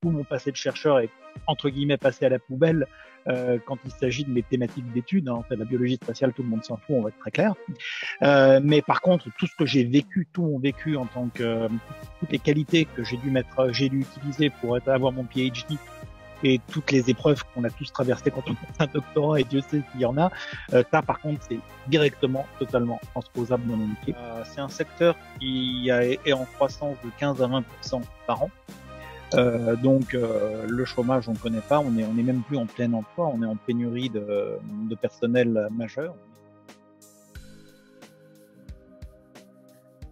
tout mon passé de chercheur est entre guillemets passé à la poubelle quand il s'agit de mes thématiques d'études. Hein. En fait, la biologie spatiale, tout le monde s'en fout, on va être très clair. Mais par contre, tout ce que j'ai vécu, tout mon vécu en tant que toutes les qualités que j'ai dû utiliser pour avoir mon PhD et toutes les épreuves qu'on a tous traversées quand on fait un doctorat, et Dieu sait s'il y en a, ça par contre c'est directement, totalement transposable dans mon métier. C'est un secteur est en croissance de 15 à 20% par an. Le chômage, on ne connaît pas, on est même plus en plein emploi, on est en pénurie de personnel majeur.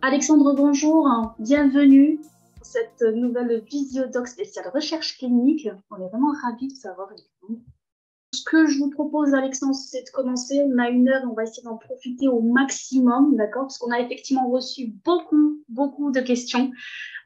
Alexandre, bonjour, bienvenue pour cette nouvelle visiodoc spéciale recherche clinique. On est vraiment ravis de savoir, Alexandre. Ce que je vous propose, Alexandre, c'est de commencer. On a 1 heure, on va essayer d'en profiter au maximum, d'accord? Parce qu'on a effectivement reçu beaucoup de questions.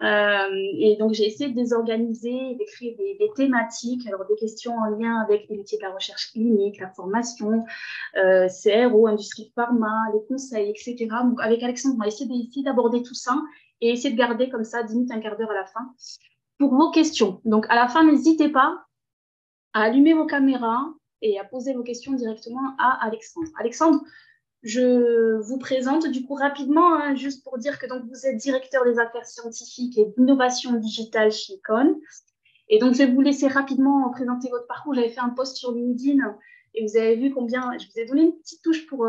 Et donc, j'ai essayé de les organiser, d'écrire des thématiques, alors des questions en lien avec les métiers de la recherche clinique, la formation, CRO, industrie pharma, les conseils, etc. Donc, avec Alexandre, on va essayer d'aborder tout ça et essayer de garder comme ça 10 minutes, un quart d'heure à la fin pour vos questions. Donc, à la fin, n'hésitez pas à allumer vos caméras et à poser vos questions directement à Alexandre. Alexandre, je vous présente du coup rapidement, hein, juste pour dire que donc, vous êtes directeur des affaires scientifiques et d'innovation digitale chez Econ. Et donc, je vais vous laisser rapidement présenter votre parcours. J'avais fait un post sur LinkedIn et vous avez vu combien, je vous ai donné une petite touche pour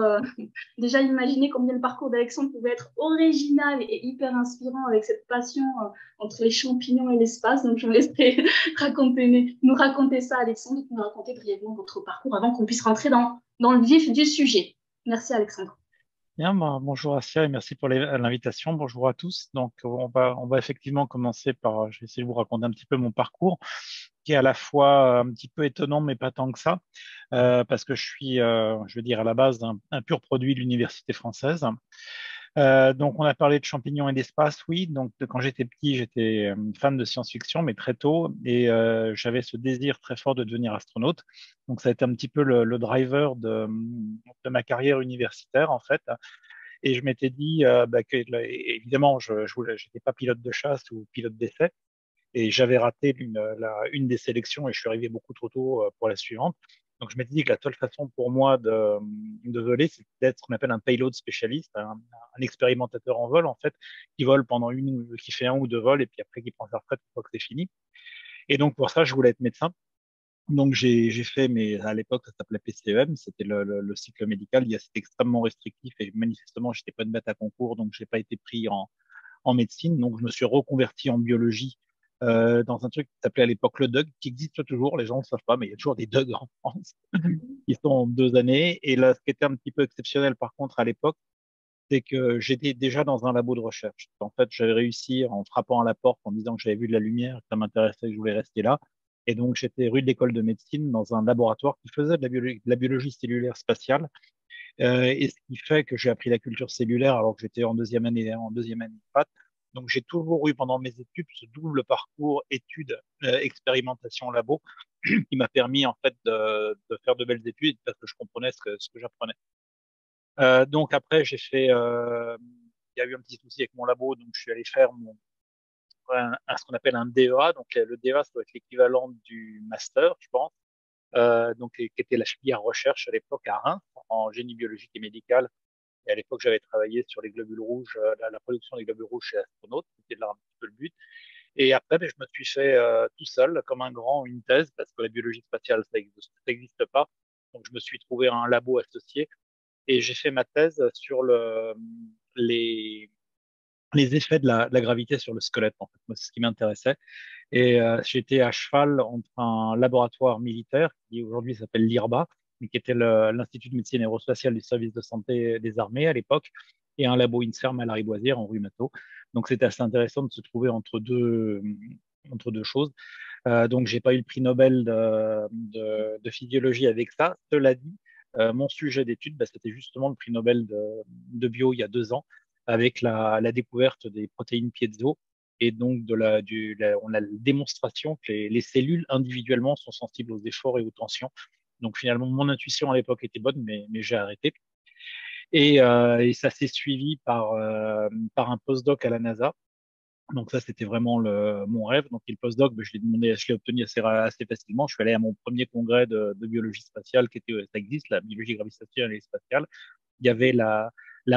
déjà imaginer combien le parcours d'Alexandre pouvait être original et hyper inspirant avec cette passion entre les champignons et l'espace. Donc, je vous laisserai nous raconter ça, Alexandre, et nous raconter brièvement votre parcours avant qu'on puisse rentrer dans le vif du sujet. Merci, Alexandre. Bien, bonjour Assia et merci pour l'invitation. Bonjour à tous. Donc, on va effectivement commencer par, je vais essayer de vous raconter un petit peu mon parcours, qui est à la fois un petit peu étonnant, mais pas tant que ça, parce que je suis, je veux dire, à la base, un pur produit de l'université française. Donc, on a parlé de champignons et d'espace, oui. Donc, quand j'étais petit, j'étais fan de science-fiction, mais très tôt, et j'avais ce désir très fort de devenir astronaute. Donc, ça a été un petit peu le driver de ma carrière universitaire, en fait. Et je m'étais dit que, évidemment, j'étais pas pilote de chasse ou pilote d'essai, et j'avais raté une des sélections et je suis arrivé beaucoup trop tôt pour la suivante. Donc je m'étais dit que la seule façon pour moi de voler, c'est d'être ce qu'on appelle un payload spécialiste, un expérimentateur en vol en fait, qui fait 1 ou 2 vols et puis après qui prend sa retraite une fois que c'est fini. Et donc pour ça, je voulais être médecin. Donc j'ai fait, mais à l'époque ça s'appelait PCEM, c'était le cycle médical. C'était extrêmement restrictif et manifestement j'étais pas une bête à concours, donc j'ai pas été pris en médecine. Donc, je me suis reconverti en biologie dans un truc qui s'appelait à l'époque le DUG, qui existe toujours, les gens ne le savent pas, mais il y a toujours des DUG en France. Ils sont en 2 années. Et là, ce qui était un petit peu exceptionnel, par contre, à l'époque, c'est que j'étais déjà dans un labo de recherche. En fait, j'avais réussi en frappant à la porte, en disant que j'avais vu de la lumière, que ça m'intéressait, que je voulais rester là. Et donc, j'étais rue de l'école de médecine dans un laboratoire qui faisait de la biologie cellulaire spatiale. Et ce qui fait que j'ai appris la culture cellulaire alors que j'étais en deuxième année de maths. Donc j'ai toujours eu pendant mes études ce double parcours études, expérimentation labo qui m'a permis en fait de faire de belles études parce que je comprenais ce que j'apprenais. Donc après il y a eu un petit souci avec mon labo, donc je suis allé faire ce qu'on appelle un DEA. Donc le DEA, ça doit être l'équivalent du master, je pense. Qui était la filière recherche à l'époque à Reims en génie biologique et médical. Et à l'époque, j'avais travaillé sur les globules rouges, la production des globules rouges chez Astronaut, c'était là un petit peu le but. Et après, je me suis fait tout seul, comme un grand, une thèse, parce que la biologie spatiale, ça n'existe pas. Donc, je me suis trouvé un labo associé et j'ai fait ma thèse sur les, les effets de la gravité sur le squelette. En fait, moi, c'est ce qui m'intéressait. Et j'étais à cheval entre un laboratoire militaire qui aujourd'hui s'appelle l'IRBA, mais qui était l'Institut de médecine aérospatiale du service de santé des armées à l'époque, et un labo INSERM à Lariboisière en rhumato. Donc c'était assez intéressant de se trouver entre deux choses. Donc j'ai pas eu le prix Nobel de physiologie avec ça. Cela dit, mon sujet d'étude, c'était justement le prix Nobel de bio il y a 2 ans, avec la découverte des protéines piezo et donc on a la démonstration que les cellules individuellement sont sensibles aux efforts et aux tensions. Donc finalement, mon intuition à l'époque était bonne, mais j'ai arrêté. Et ça s'est suivi par un postdoc à la NASA Donc ça, c'était vraiment mon rêve. Donc le postdoc, je l'ai demandé, je l'ai obtenu assez facilement. Je suis allé à mon premier congrès de biologie spatiale, ça existe, la biologie gravitationnelle et spatiale. Il y avait la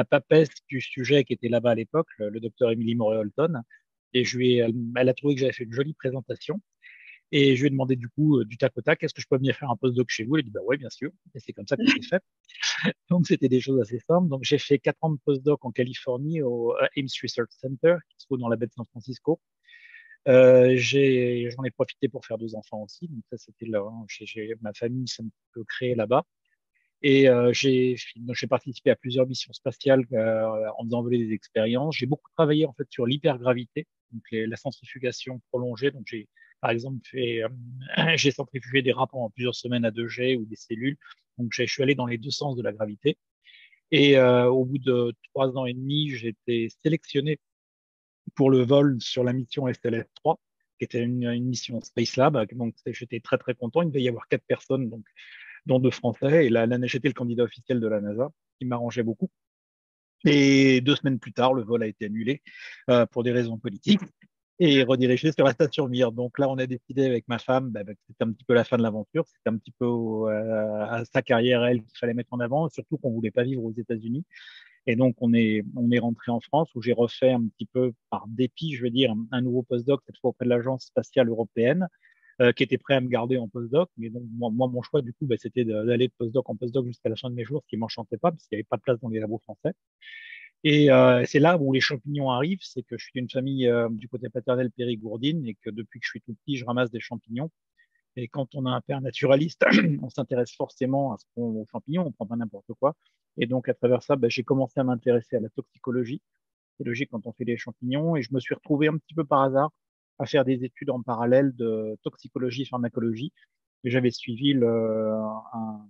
papesse du sujet qui était là-bas à l'époque, le docteur Emily Morey-Holton, et elle a trouvé que j'avais fait une jolie présentation. Et je lui ai demandé du coup, du tac au tac, est-ce que je peux venir faire un postdoc chez vous? Elle a dit, bah ouais, bien sûr. Et c'est comme ça que ça s'est fait. Donc, c'était des choses assez simples. Donc, j'ai fait 4 ans de postdoc en Californie au Ames Research Center, qui se trouve dans la baie de San Francisco. J'en ai profité pour faire 2 enfants aussi. Donc, ça, c'était là. Ma famille s'est un peu créée là-bas. Et j'ai participé à plusieurs missions spatiales en faisant voler des expériences. J'ai beaucoup travaillé en fait sur l'hypergravité, donc la centrifugation prolongée. Donc, par exemple, j'ai centrifugé des rats pendant plusieurs semaines à 2G ou des cellules. Donc, je suis allé dans les deux sens de la gravité. Et au bout de 3 ans et demi, j'ai été sélectionné pour le vol sur la mission SLS-3, qui était une mission Space Lab. Donc, j'étais très, très content. Il devait y avoir 4 personnes, donc, dont 2 Français. Et là, j'étais le candidat officiel de la NASA, qui m'arrangeait beaucoup. Et 2 semaines plus tard, le vol a été annulé pour des raisons politiques et redirigé sur la station Mir. Donc là, on a décidé avec ma femme que c'était un petit peu la fin de l'aventure, c'était un petit peu à sa carrière, elle, qu'il fallait mettre en avant, surtout qu'on voulait pas vivre aux États-Unis. Et donc, on est rentré en France où j'ai refait un petit peu par dépit, je veux dire, un nouveau postdoc, cette fois auprès de l'Agence spatiale européenne, qui était prêt à me garder en postdoc. Mais donc, moi mon choix, du coup, c'était d'aller de postdoc en postdoc jusqu'à la fin de mes jours, ce qui m'enchantait pas, parce qu'il n'y avait pas de place dans les labos français. Et c'est là où les champignons arrivent, c'est que je suis d'une famille du côté paternel périgourdine et que depuis que je suis tout petit, je ramasse des champignons. Et quand on a un père naturaliste, on s'intéresse forcément aux champignons, on prend pas n'importe quoi. Et donc à travers ça, j'ai commencé à m'intéresser à la toxicologie. C'est logique quand on fait des champignons. Et je me suis retrouvé un petit peu par hasard à faire des études en parallèle de toxicologie et pharmacologie. Et j'avais suivi un,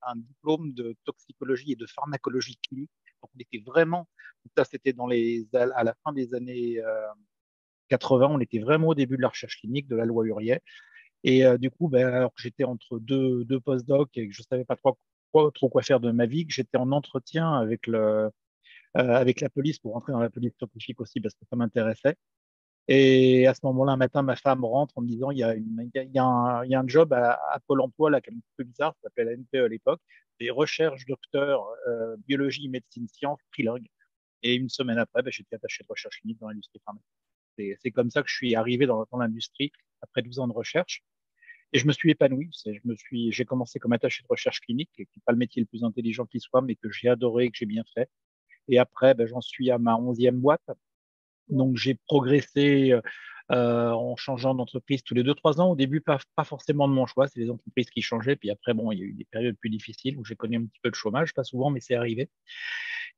un diplôme de toxicologie et de pharmacologie clinique. Donc, on était vraiment, ça c'était à la fin des années 80, on était vraiment au début de la recherche clinique, de la loi Huriet. Et du coup, alors que j'étais entre deux post-docs et que je savais pas trop quoi faire de ma vie, que j'étais en entretien avec la police pour rentrer dans la police scientifique aussi parce que ça m'intéressait. Et à ce moment-là, un matin, ma femme rentre en me disant, il y a un job à Pôle emploi, là, qui est un peu bizarre, ça s'appelle NPE à l'époque, des recherches docteurs, biologie, médecine, sciences, trilingue. Et une semaine après, j'étais attaché de recherche clinique dans l'industrie pharmaceutique. C'est comme ça que je suis arrivé dans l'industrie après 12 ans de recherche. Et je me suis épanoui. J'ai commencé comme attaché de recherche clinique, qui n'est pas le métier le plus intelligent qui soit, mais que j'ai adoré et que j'ai bien fait. Et après, j'en suis à ma 11e boîte. Donc, j'ai progressé en changeant d'entreprise tous les 2, 3 ans. Au début, pas forcément de mon choix, c'est les entreprises qui changeaient. Puis après, bon, il y a eu des périodes plus difficiles où j'ai connu un petit peu de chômage, pas souvent, mais c'est arrivé.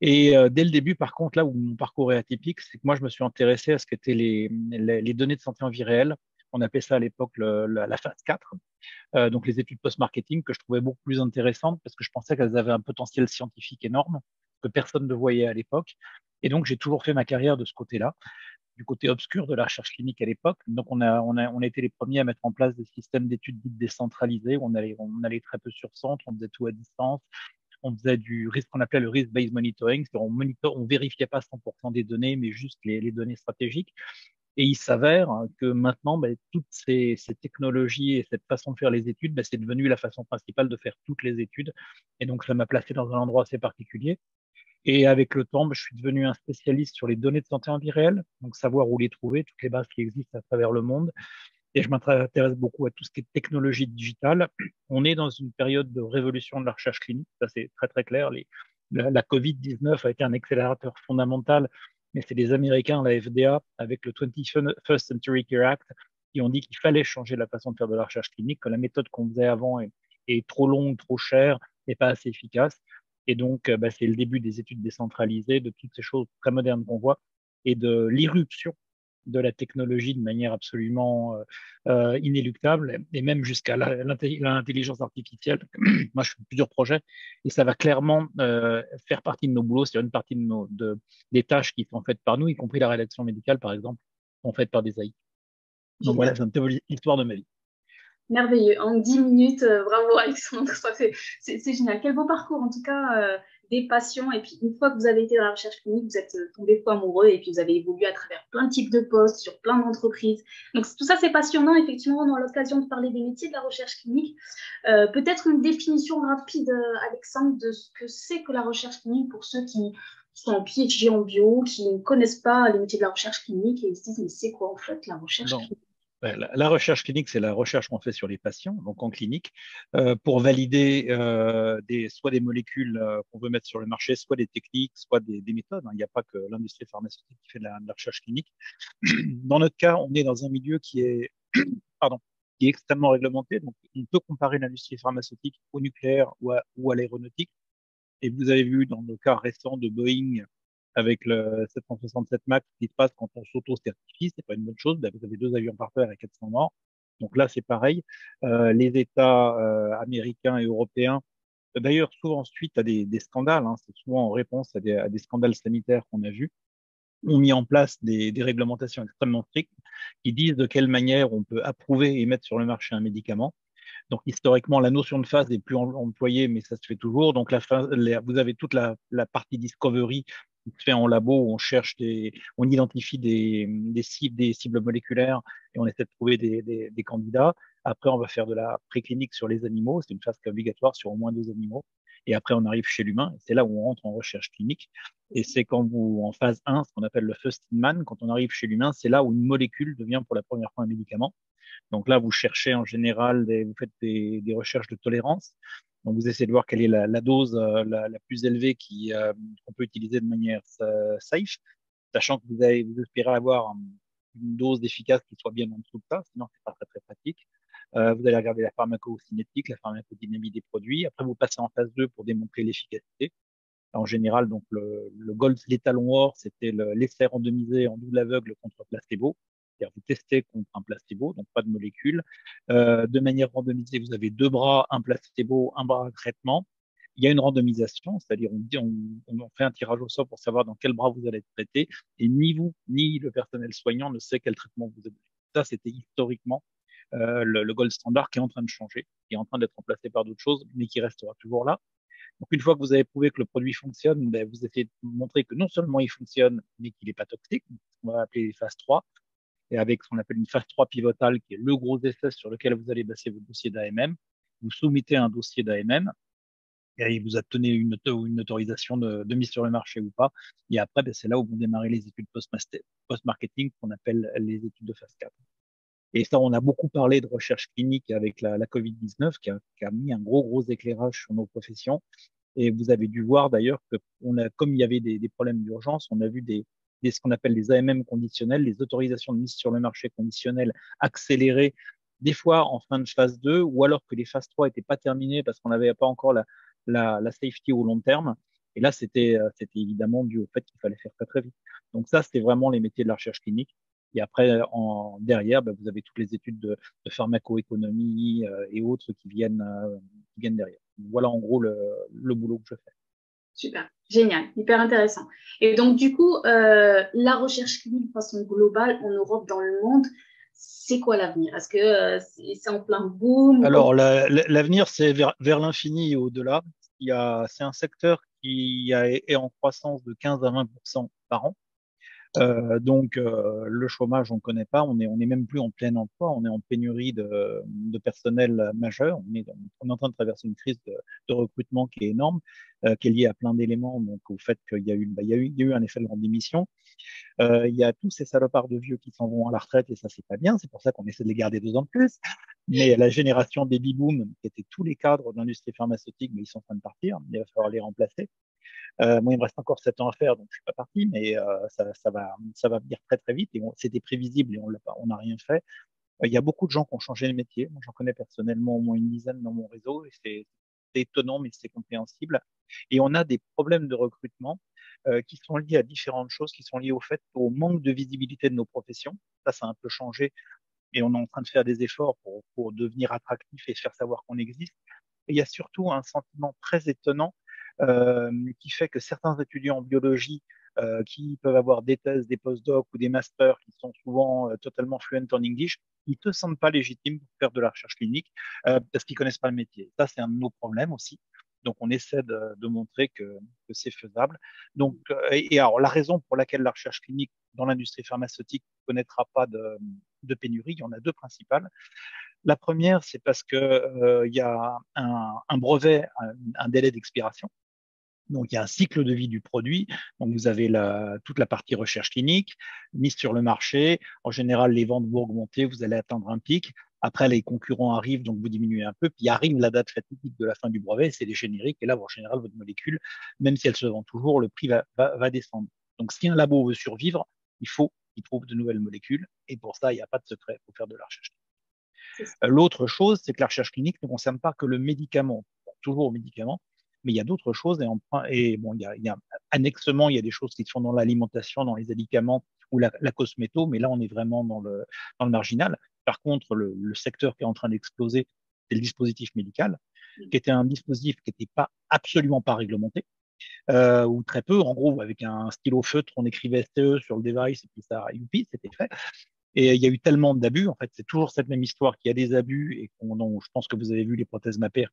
Et dès le début, par contre, là où mon parcours est atypique, c'est que moi, je me suis intéressé à ce qu'étaient les données de santé en vie réelle. On appelait ça à l'époque la phase 4, donc les études post-marketing que je trouvais beaucoup plus intéressantes parce que je pensais qu'elles avaient un potentiel scientifique énorme que personne ne voyait à l'époque. Et donc, j'ai toujours fait ma carrière de ce côté-là, du côté obscur de la recherche clinique à l'époque. Donc, on a été les premiers à mettre en place des systèmes d'études dites décentralisés. On allait très peu sur centre, on faisait tout à distance. On faisait du risque qu'on appelait le risk-based monitoring, c'est-à-dire on vérifiait pas 100% des données, mais juste les données stratégiques. Et il s'avère que maintenant, toutes ces technologies et cette façon de faire les études, c'est devenu la façon principale de faire toutes les études. Et donc, ça m'a placé dans un endroit assez particulier. Et avec le temps, je suis devenu un spécialiste sur les données de santé en vie réelle, donc savoir où les trouver, toutes les bases qui existent à travers le monde. Et je m'intéresse beaucoup à tout ce qui est technologie digitale. On est dans une période de révolution de la recherche clinique, ça c'est très très clair. La Covid-19 a été un accélérateur fondamental, mais c'est les Américains, la FDA, avec le 21st Century Care Act, qui ont dit qu'il fallait changer la façon de faire de la recherche clinique, que la méthode qu'on faisait avant est trop longue, trop chère et pas assez efficace. Et donc, c'est le début des études décentralisées, de toutes ces choses très modernes qu'on voit, et de l'irruption de la technologie de manière absolument inéluctable, et même jusqu'à l'intelligence artificielle. Moi, je fais plusieurs projets, et ça va clairement faire partie de nos boulots, c'est une partie des tâches qui sont faites par nous, y compris la rédaction médicale, par exemple, sont faites par des AI. Donc voilà, Génial. c'est un peu l'histoire de ma vie. Merveilleux. En 10 minutes, bravo Alexandre, c'est génial. Quel beau parcours en tout cas. des patients. Et puis, une fois que vous avez été dans la recherche clinique, vous êtes tombé fou amoureux et puis vous avez évolué à travers plein de types de postes, sur plein d'entreprises. Donc, tout ça, c'est passionnant. Effectivement, on aura l'occasion de parler des métiers de la recherche clinique. Peut-être une définition rapide, Alexandre, de ce que c'est que la recherche clinique pour ceux qui sont en PhD en bio, qui ne connaissent pas les métiers de la recherche clinique et ils se disent, mais c'est quoi en fait la recherche Non. clinique? La recherche clinique, c'est la recherche qu'on fait sur les patients, donc en clinique, pour valider soit des molécules qu'on veut mettre sur le marché, soit des techniques, soit des méthodes, hein. Il n'y a pas que l'industrie pharmaceutique qui fait de la recherche clinique. Dans notre cas, on est dans un milieu qui est, pardon, qui est extrêmement réglementé. Donc, on peut comparer l'industrie pharmaceutique au nucléaire ou à l'aéronautique. Et vous avez vu dans le cas récent de Boeing avec le 767 MAX, ce qui se passe quand on s'auto-certifie, c'est pas une bonne chose. Ben, vous avez 2 avions par terre et 400 morts. Donc là, c'est pareil. Les États américains et européens, d'ailleurs, souvent suite à des scandales, hein, c'est souvent en réponse à des scandales sanitaires qu'on a vus, ont mis en place des réglementations extrêmement strictes qui disent de quelle manière on peut approuver et mettre sur le marché un médicament. Donc, historiquement, la notion de phase n'est plus employée, mais ça se fait toujours. Donc, vous avez toute la partie discovery qui se fait en labo où on cherche on identifie des cibles moléculaires et on essaie de trouver des candidats. Après, on va faire de la préclinique sur les animaux. C'est une phase qui est obligatoire sur au moins 2 animaux. Et après, on arrive chez l'humain. C'est là où on rentre en recherche clinique. Et c'est en phase 1, ce qu'on appelle le first in man, quand on arrive chez l'humain, c'est là où une molécule devient pour la première fois un médicament. Donc là, vous cherchez en général, vous faites des recherches de tolérance. Donc vous essayez de voir quelle est la dose la plus élevée qu'on peut utiliser de manière safe, sachant que vous espérez avoir une dose d'efficace qui soit bien en dessous de ça, sinon c'est pas très très pratique. Vous allez regarder la pharmacocinétique, la pharmacodynamie des produits. Après, vous passez en phase 2 pour démontrer l'efficacité. En général, donc le gold, l'étalon or, c'était l'essai randomisé en double aveugle contre placebo. C'est-à-dire vous testez contre un placebo, donc pas de molécule. De manière randomisée, vous avez 2 bras, un placebo, un bras de traitement. Il y a une randomisation, c'est-à-dire on fait un tirage au sort pour savoir dans quel bras vous allez être traité, et ni vous ni le personnel soignant ne sait quel traitement vous avez. Ça, c'était historiquement le gold standard qui est en train de changer, qui est en train d'être remplacé par d'autres choses, mais qui restera toujours là. Donc, une fois que vous avez prouvé que le produit fonctionne, ben, vous essayez de montrer que non seulement il fonctionne, mais qu'il n'est pas toxique, ce qu'on va appeler les phases 3, et avec ce qu'on appelle une phase 3 pivotale, qui est le gros essai sur lequel vous allez baser votre dossier d'AMM. Vous soumettez un dossier d'AMM, et il vous obtenez une autorisation de mise sur le marché ou pas. Et après, ben, c'est là où vont démarrer les études post-marketing, qu'on appelle les études de phase 4. Et ça, on a beaucoup parlé de recherche clinique avec la Covid-19, qui a mis un gros éclairage sur nos professions. Et vous avez dû voir d'ailleurs que comme il y avait des problèmes d'urgence, on a vu ce qu'on appelle les AMM conditionnels, les autorisations de mise sur le marché conditionnelles accélérées, des fois en fin de phase 2, ou alors que les phases 3 n'étaient pas terminées parce qu'on n'avait pas encore la safety au long terme. Et là, c'était évidemment dû au fait qu'il fallait faire très très vite. Donc ça, c'était vraiment les métiers de la recherche clinique. Et après, derrière, ben, vous avez toutes les études de pharmacoéconomie et autres qui viennent derrière. Voilà en gros le boulot que je fais. Super, génial, hyper intéressant. Et donc, du coup, la recherche clinique de façon globale en Europe, dans le monde, c'est quoi l'avenir? Est-ce que c'est en plein boom? Alors, l'avenir, c'est vers l'infini et au-delà. C'est un secteur est en croissance de 15 à 20% par an. Donc, le chômage, on ne connaît pas. On est même plus en plein emploi. On est en pénurie de personnel majeur. On est en train de traverser une crise de recrutement qui est énorme, qui est liée à plein d'éléments. Donc, au fait qu'il y a eu, bah, il y a eu un effet de grande démission. Il y a tous ces salopards de vieux qui s'en vont à la retraite et ça, c'est pas bien. C'est pour ça qu'on essaie de les garder 2 ans de plus. Mais la génération baby boom, qui étaient tous les cadres de l'industrie pharmaceutique, mais ils sont en train de partir. Il va falloir les remplacer. Moi, il me reste encore 7 ans à faire, donc je suis pas parti, mais ça va venir très très vite. Et c'était prévisible et on n'a rien fait. Il y a beaucoup de gens qui ont changé de métier. Moi, j'en connais personnellement au moins une dizaine dans mon réseau et c'est étonnant, mais c'est compréhensible. Et on a des problèmes de recrutement qui sont liés à différentes choses, qui sont liés au manque de visibilité de nos professions. Ça a un peu changé et on est en train de faire des efforts pour devenir attractif et faire savoir qu'on existe. Et il y a surtout un sentiment très étonnant qui fait que certains étudiants en biologie qui peuvent avoir des thèses, des postdocs ou des masters qui sont souvent totalement fluents en English, ils ne te sentent pas légitimes pour faire de la recherche clinique parce qu'ils ne connaissent pas le métier. Ça, c'est un de nos problèmes aussi. Donc, on essaie de montrer que c'est faisable. Donc, et alors, la raison pour laquelle la recherche clinique dans l'industrie pharmaceutique ne connaîtra pas de pénurie, il y en a deux principales. La première, c'est parce que il y a un brevet, un délai d'expiration. Donc, il y a un cycle de vie du produit. Donc, vous avez toute la partie recherche clinique mise sur le marché. En général, les ventes vont augmenter, vous allez atteindre un pic. Après, les concurrents arrivent, donc vous diminuez un peu. Puis arrive la date fatidique de la fin du brevet, c'est les génériques. Et là, en général, votre molécule, même si elle se vend toujours, le prix va descendre. Donc, si un labo veut survivre, il faut qu'il trouve de nouvelles molécules. Et pour ça, il n'y a pas de secret. Il faut faire de la recherche. L'autre chose, c'est que la recherche clinique ne concerne pas que le médicament, toujours au médicament, mais il y a d'autres choses. Et bon, annexement, il y a des choses qui se font dans l'alimentation, dans les médicaments ou la cosméto, mais là, on est vraiment dans le marginal. Par contre, le secteur qui est en train d'exploser, c'est le dispositif médical, qui était un dispositif qui n'était pas absolument pas réglementé, ou très peu. En gros, avec un stylo feutre, on écrivait STE sur le device et puis ça, youpi, c'était fait. Et il y a eu tellement d'abus, en fait, c'est toujours cette même histoire qu'il y a des abus et dont je pense que vous avez vu les prothèses mammaires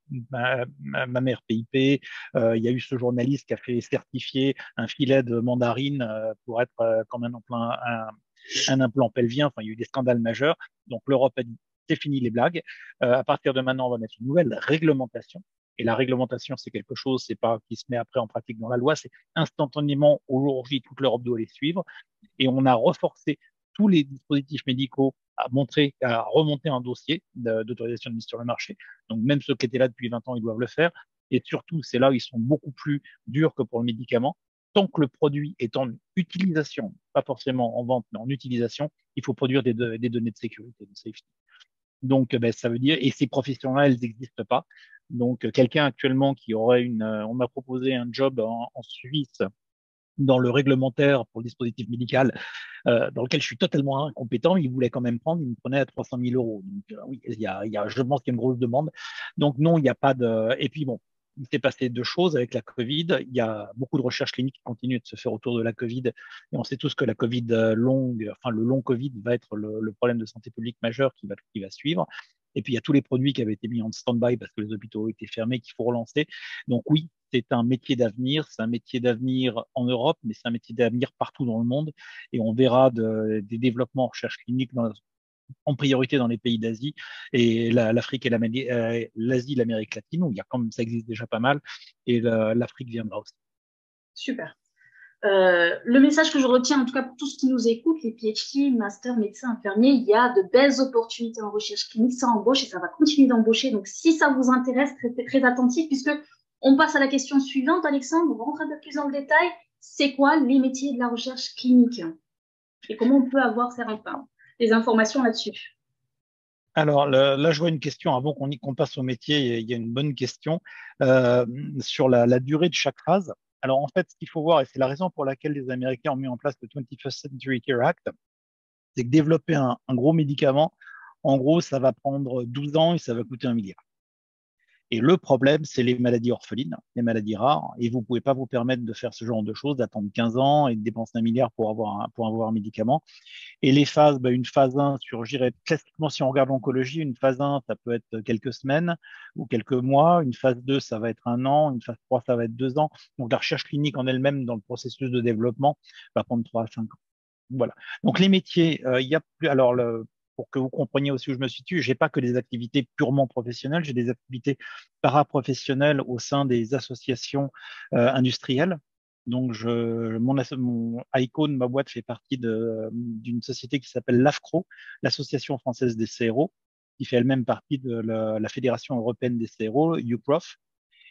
PIP. Il y a eu ce journaliste qui a fait certifier un filet de mandarine pour être comme un implant pelvien. Enfin, il y a eu des scandales majeurs. Donc l'Europe a dit c'est fini les blagues. À partir de maintenant, on va mettre une nouvelle réglementation. Et la réglementation, c'est quelque chose, c'est pas qui se met après en pratique dans la loi, c'est instantanément aujourd'hui toute l'Europe doit les suivre. Et on a renforcé tous les dispositifs médicaux à remonter un dossier d'autorisation de mise sur le marché. Donc, même ceux qui étaient là depuis 20 ans, ils doivent le faire. Et surtout, c'est là où ils sont beaucoup plus durs que pour le médicament. Tant que le produit est en utilisation, pas forcément en vente, mais en utilisation, il faut produire des données de sécurité, de safety. Donc, ben, ça veut dire, et ces professions-là, elles n'existent pas. Donc, quelqu'un actuellement qui aurait on m'a proposé un job en Suisse dans le réglementaire pour le dispositif médical, dans lequel je suis totalement incompétent, il voulait quand même prendre, il me prenait à 300 000 euros. Donc, oui, je pense qu'il y a une grosse demande. Donc, non, il n'y a pas de. Et puis, bon, il s'est passé deux choses avec la Covid. Il y a beaucoup de recherches cliniques qui continuent de se faire autour de la Covid. Et on sait tous que la Covid longue, enfin, le long Covid va être le problème de santé publique majeur qui va suivre. Et puis, il y a tous les produits qui avaient été mis en stand-by parce que les hôpitaux étaient fermés, qu'il faut relancer. Donc, oui, c'est un métier d'avenir. C'est un métier d'avenir en Europe, mais c'est un métier d'avenir partout dans le monde. Et on verra des développements en recherche clinique en priorité dans les pays d'Asie et l'Afrique et l'Asie, l'Amérique latine, où il y a comme ça existe déjà pas mal, et l'Afrique viendra aussi. Super. Le message que je retiens, en tout cas pour tous qui nous écoutent, les PhD, master, médecins, infirmiers, il y a de belles opportunités en recherche clinique, ça embauche et ça va continuer d'embaucher. Donc, si ça vous intéresse, restez très attentifs, puisque on passe à la question suivante, Alexandre. On rentre un peu plus dans le détail. C'est quoi les métiers de la recherche clinique et comment on peut faire des informations là-dessus? Alors là, je vois une question avant qu'on passe au métier. Il y a une bonne question sur la durée de chaque phase. Alors en fait, ce qu'il faut voir, et c'est la raison pour laquelle les Américains ont mis en place le 21st Century Care Act, c'est que développer un gros médicament, en gros, ça va prendre 12 ans et ça va coûter 1 milliard. Et le problème, c'est les maladies orphelines, les maladies rares. Et vous ne pouvez pas vous permettre de faire ce genre de choses, d'attendre 15 ans et de dépenser 1 milliard pour avoir un médicament. Et les phases, une phase 1, j'irais classiquement, si on regarde l'oncologie, une phase 1, ça peut être quelques semaines ou quelques mois. Une phase 2, ça va être 1 an. Une phase 3, ça va être 2 ans. Donc la recherche clinique en elle-même, dans le processus de développement, va prendre 3 à 5 ans. Voilà. Donc les métiers, il y a plus. Alors, pour que vous compreniez aussi où je me situe, j'ai pas que des activités purement professionnelles, j'ai des activités paraprofessionnelles au sein des associations industrielles. Donc, mon Icon, ma boîte fait partie d'une société qui s'appelle l'AFCRO, l'Association française des CRO, qui fait elle-même partie de la Fédération européenne des CRO, UPROF.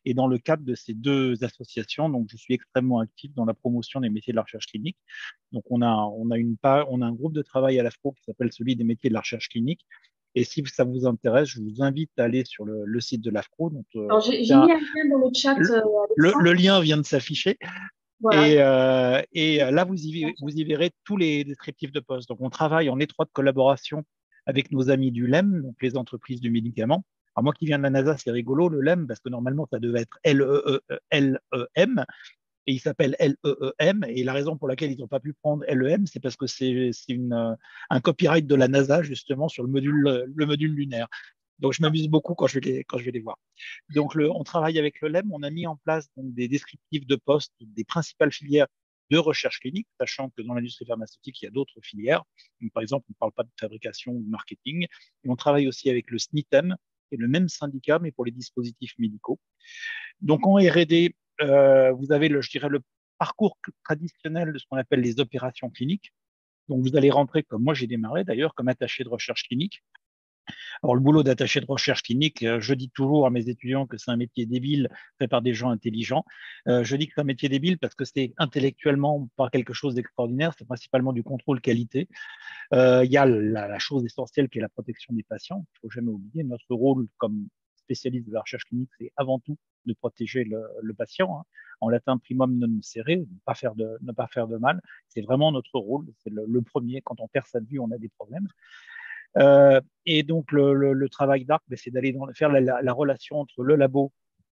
Et dans le cadre de ces deux associations, donc je suis extrêmement actif dans la promotion des métiers de la recherche clinique. Donc on a un groupe de travail à l'AFPRO qui s'appelle celui des métiers de la recherche clinique. Et si ça vous intéresse, je vous invite à aller sur le site de l'AFPRO. Donc, Alors, j'ai mis un lien dans le chat, le Alexandre. lien vient de s'afficher. Voilà. Et là, vous y verrez tous les descriptifs de poste. Donc, on travaille en étroite collaboration avec nos amis du LEM, donc les entreprises du médicament. Alors, moi qui viens de la NASA, c'est rigolo, le LEM, parce que normalement, ça devait être LEM, et il s'appelle LEEM. Et la raison pour laquelle ils n'ont pas pu prendre LEM, c'est parce que c'est un copyright de la NASA, justement, sur le module lunaire. Donc, je m'amuse beaucoup quand je vais les voir. Donc, on travaille avec le LEM. On a mis en place donc, des descriptifs de postes des principales filières de recherche clinique, sachant que dans l'industrie pharmaceutique, il y a d'autres filières. Donc, par exemple, on ne parle pas de fabrication ou de marketing. Et on travaille aussi avec le SNITEM, qui est le même syndicat, mais pour les dispositifs médicaux. Donc, en R&D, vous avez, je dirais, le parcours traditionnel de ce qu'on appelle les opérations cliniques. Donc, vous allez rentrer, comme moi j'ai démarré d'ailleurs, comme attaché de recherche clinique. Alors, le boulot d'attaché de recherche clinique, je dis toujours à mes étudiants que c'est un métier débile fait par des gens intelligents. Je dis que c'est un métier débile parce que c'est intellectuellement pas quelque chose d'extraordinaire, c'est principalement du contrôle qualité. Il y a la chose essentielle qui est la protection des patients. Il faut jamais oublier notre rôle comme spécialiste de la recherche clinique, c'est avant tout de protéger le patient. Hein. En latin, primum non nocere, ne pas faire de mal. C'est vraiment notre rôle. C'est le premier. Quand on perd sa vie, on a des problèmes. Et donc, le travail d'ARC, ben, c'est d'aller faire la relation entre le labo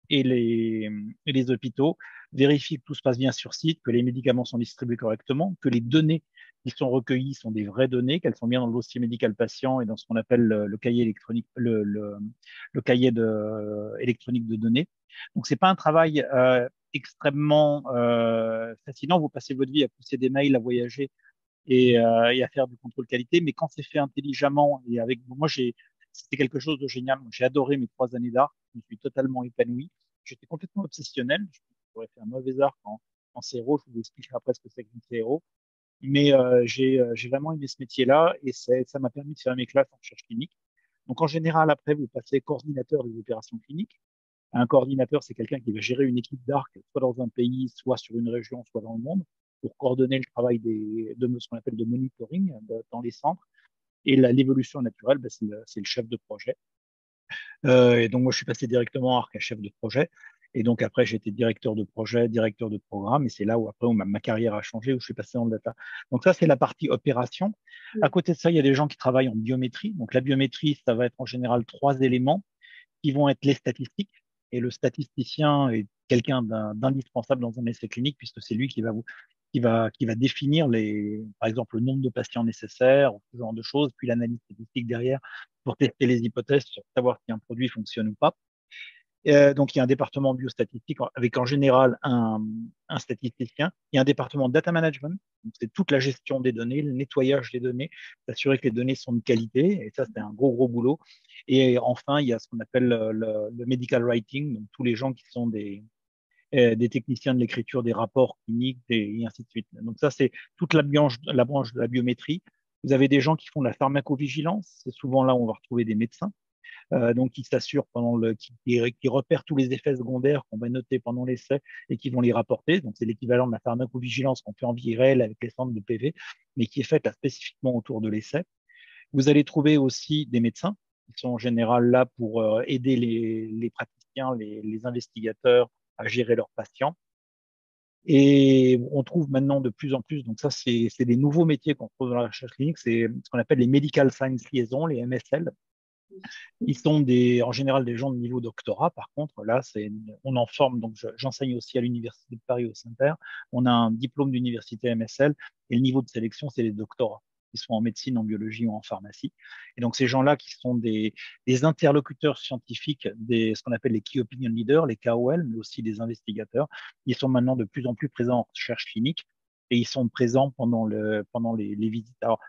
et les hôpitaux, vérifier que tout se passe bien sur site, que les médicaments sont distribués correctement, que les données qui sont recueillies sont des vraies données, qu'elles sont bien dans le dossier médical patient et dans ce qu'on appelle le cahier électronique, le cahier électronique de données. Donc, c'est pas un travail extrêmement fascinant. Vous passez votre vie à pousser des mails, à voyager et à faire du contrôle qualité. Mais quand c'est fait intelligemment et avec moi, c'était quelque chose de génial. J'ai adoré mes 3 années d'art. Je me suis totalement épanoui. J'étais complètement obsessionnel. J'aurais fait un mauvais art en CRO. Je vous expliquerai après ce que c'est qu'une CRO. Mais j'ai vraiment aimé ce métier-là et ça m'a permis de faire mes classes en recherche clinique. Donc en général, après, vous passez coordinateur des opérations cliniques. Un coordinateur, c'est quelqu'un qui va gérer une équipe d'ARC, soit dans un pays, soit sur une région, soit dans le monde, pour coordonner le travail de ce qu'on appelle de monitoring dans les centres. Et l'évolution naturelle, ben, c'est le chef de projet. Et donc, moi, je suis passé directement ARC à chef de projet. Et donc, après, j'ai été directeur de projet, directeur de programme. Et c'est là où, après, où ma carrière a changé, où je suis passé en data. Donc, ça, c'est la partie opération. À côté de ça, il y a des gens qui travaillent en biométrie. Donc, la biométrie, ça va être en général 3 éléments qui vont être les statistiques. Et le statisticien est quelqu'un d'indispensable dans un essai clinique puisque c'est lui qui va définir par exemple, le nombre de patients nécessaires, ce genre de choses, puis l'analyse statistique derrière pour tester les hypothèses sur savoir si un produit fonctionne ou pas. Donc, il y a un département biostatistique avec en général un statisticien. Il y a un département de data management. C'est toute la gestion des données, le nettoyage des données, s'assurer que les données sont de qualité. Et ça, c'est un gros, gros boulot. Et enfin, il y a ce qu'on appelle le medical writing, donc tous les gens qui sont des techniciens de l'écriture des rapports cliniques et ainsi de suite. Donc ça, c'est toute la branche de la biométrie. Vous avez des gens qui font de la pharmacovigilance. C'est souvent là où on va retrouver des médecins donc qui s'assurent qui repèrent tous les effets secondaires qu'on va noter pendant l'essai et qui vont les rapporter. Donc c'est l'équivalent de la pharmacovigilance qu'on fait en vie réelle avec les centres de PV, mais qui est faite là spécifiquement autour de l'essai. Vous allez trouver aussi des médecins qui sont en général là pour aider les praticiens, les investigateurs à gérer leurs patients. Et on trouve maintenant de plus en plus, donc ça c'est des nouveaux métiers qu'on trouve dans la recherche clinique, c'est ce qu'on appelle les Medical Science Liaisons, les MSL, ils sont en général des gens de niveau doctorat. Par contre, là, on en forme. Donc, j'enseigne aussi à l'Université de Paris au Saint-Père. On a un diplôme d'université MSL et le niveau de sélection, c'est les doctorats. Ils sont en médecine, en biologie ou en pharmacie. Et donc, ces gens-là qui sont des interlocuteurs scientifiques, ce qu'on appelle les Key Opinion Leaders, les KOL, mais aussi des investigateurs, ils sont maintenant de plus en plus présents en recherche clinique et ils sont présents pendant les visites. Alors,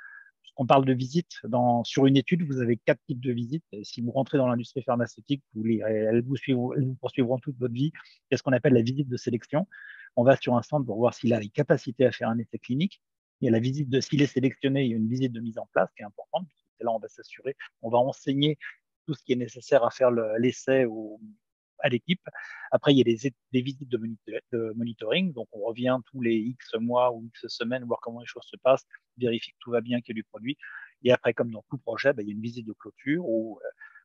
on parle de visites. Sur une étude, vous avez 4 types de visites. Si vous rentrez dans l'industrie pharmaceutique, elles vous poursuivront toute votre vie. C'est ce qu'on appelle la visite de sélection. On va sur un centre pour voir s'il a les capacités à faire un essai clinique. Il y a la visite s'il est sélectionné, il y a une visite de mise en place qui est importante. C'est là on va s'assurer, on va enseigner tout ce qui est nécessaire à faire l'essai à l'équipe. Après, il y a des visites de monitoring. Donc, on revient tous les X mois ou X semaines, voir comment les choses se passent, vérifie que tout va bien, qu'il y a du produit. Et après, comme dans tout projet, ben, il y a une visite de clôture où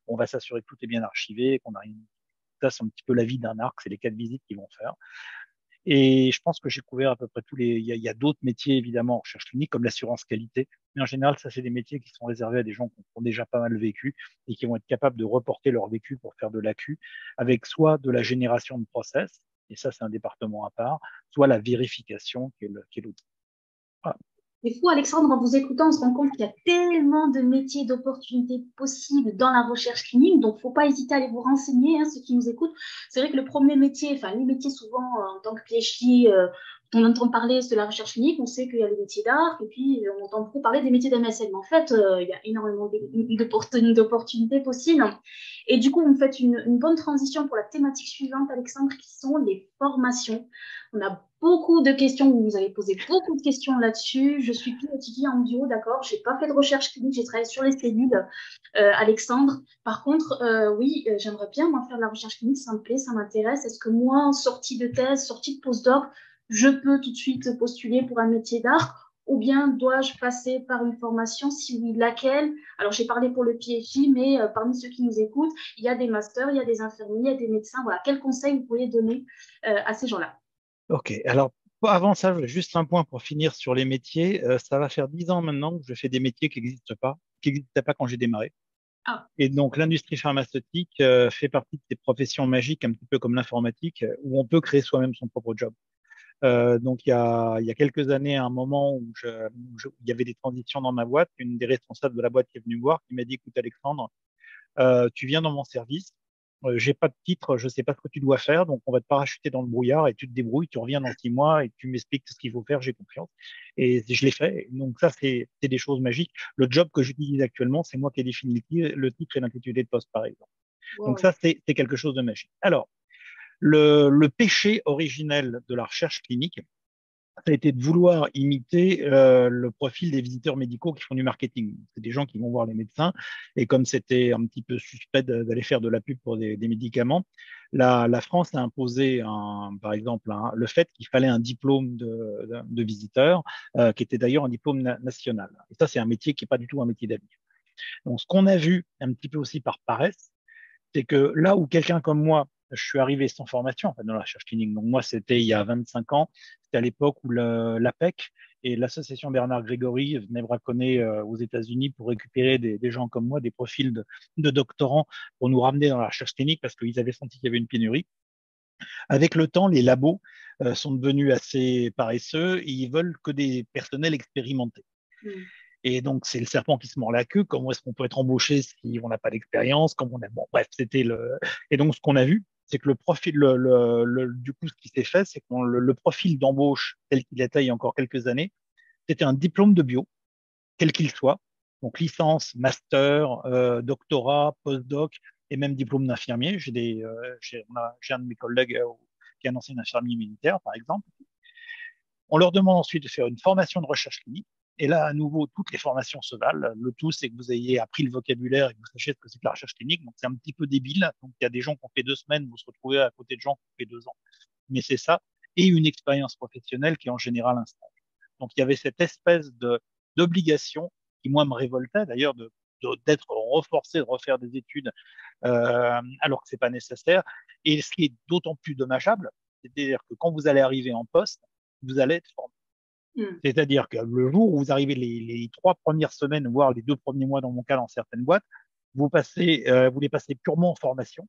on va s'assurer que tout est bien archivé, qu'on a une. Ça, c'est un petit peu la vie d'un arc, c'est les 4 visites qu'ils vont faire. Et je pense que j'ai couvert à peu près tous les. Il y a d'autres métiers, évidemment, en recherche clinique, comme l'assurance qualité. Mais en général, ça, c'est des métiers qui sont réservés à des gens qui ont déjà pas mal vécu et qui vont être capables de reporter leur vécu pour faire de l'AQ, avec soit de la génération de process, et ça, c'est un département à part, soit la vérification, qui est l'autre. Voilà. Des fois, Alexandre, en vous écoutant, on se rend compte qu'il y a tellement de métiers, d'opportunités possibles dans la recherche clinique. Donc, il ne faut pas hésiter à aller vous renseigner, hein, ceux qui nous écoutent. C'est vrai que le premier métier, enfin, les métiers souvent en tant que PhD, on entend parler de la recherche clinique, on sait qu'il y a les métiers d'art, et puis on entend beaucoup parler des métiers d'MSL. Mais en fait, il y a énormément d'opportunités possibles. Et du coup, vous me faites une bonne transition pour la thématique suivante, Alexandre, qui sont les formations. On a beaucoup de questions, vous nous avez posé beaucoup de questions là-dessus. Je suis PhD en bio, d'accord. Je n'ai pas fait de recherche clinique, j'ai travaillé sur les cellules, Alexandre. Par contre, oui, j'aimerais bien moi faire de la recherche clinique, ça me plaît, ça m'intéresse. Est-ce que moi, en sortie de thèse, sortie de postdoc, je peux tout de suite postuler pour un métier d'art ou bien dois-je passer par une formation? Si oui, laquelle? Alors, j'ai parlé pour le PhD, mais parmi ceux qui nous écoutent, il y a des masters, il y a des infirmiers, il y a des médecins. Voilà, quels conseils vous pourriez donner à ces gens-là? Ok, alors avant ça, juste un point pour finir sur les métiers. Ça va faire 10 ans maintenant que je fais des métiers qui n'existaient pas quand j'ai démarré. Ah, Et donc l'industrie pharmaceutique fait partie de ces professions magiques, un petit peu comme l'informatique, où on peut créer soi-même son propre job. Donc il y a quelques années, à un moment il y avait des transitions dans ma boîte, une des responsables de la boîte qui est venue me voir, qui m'a dit, écoute Alexandre, tu viens dans mon service, j'ai pas de titre, je sais pas ce que tu dois faire, donc on va te parachuter dans le brouillard et tu te débrouilles, tu reviens dans 6 mois et tu m'expliques ce qu'il faut faire, j'ai confiance. Et je l'ai fait. Donc ça, c'est des choses magiques. Le job que j'utilise actuellement, c'est moi qui ai défini le titre et l'intitulé de poste, par exemple. Donc wow. ça, c'est quelque chose de magique. Alors, le péché originel de la recherche clinique, ça a été de vouloir imiter le profil des visiteurs médicaux qui font du marketing. C'est des gens qui vont voir les médecins et comme c'était un petit peu suspect d'aller faire de la pub pour des médicaments, la France a imposé, par exemple, le fait qu'il fallait un diplôme de visiteur, qui était d'ailleurs un diplôme national. Et ça, c'est un métier qui n'est pas du tout un métier d'avenir. Donc, ce qu'on a vu un petit peu aussi par paresse, c'est que là où quelqu'un comme moi, je suis arrivé sans formation en fait, dans la recherche clinique. Donc moi, c'était il y a 25 ans. C'était à l'époque où l'APEC et l'association Bernard Grégory venaient braconner aux États-Unis pour récupérer des gens comme moi, des profils de doctorants pour nous ramener dans la recherche clinique parce qu'ils avaient senti qu'il y avait une pénurie. Avec le temps, les labos sont devenus assez paresseux et ils veulent que des personnels expérimentés. Hmm. Et donc, c'est le serpent qui se mord la queue. Comment est-ce qu'on peut être embauché si on n'a pas d'expérience? Comme on a... Bon, bref, c'était le. Et donc, ce qu'on a vu, c'est que le profil, du coup, ce qui s'est fait, c'est que le profil d'embauche tel qu'il était il y a encore quelques années, c'était un diplôme de bio, quel qu'il soit. Donc, licence, master, doctorat, postdoc et même diplôme d'infirmier. J'ai un de mes collègues qui est un ancien infirmier militaire, par exemple. On leur demande ensuite de faire une formation de recherche clinique. Et là, à nouveau, toutes les formations se valent. Le tout, c'est que vous ayez appris le vocabulaire et que vous sachiez ce que c'est que la recherche clinique. Donc, c'est un petit peu débile. Donc, il y a des gens qui ont fait 2 semaines, vous se retrouvez à côté de gens qui ont fait 2 ans. Mais c'est ça. Et une expérience professionnelle qui est en général un stage. Donc, il y avait cette espèce d'obligation qui, moi, me révoltait d'ailleurs d'être reforcé de refaire des études alors que c'est pas nécessaire. Et ce qui est d'autant plus dommageable, c'est-à-dire que quand vous allez arriver en poste, vous allez être formé. Hmm. C'est-à-dire que le jour où vous arrivez les 3 premières semaines, voire les 2 premiers mois dans mon cas dans certaines boîtes, vous les passez purement en formation.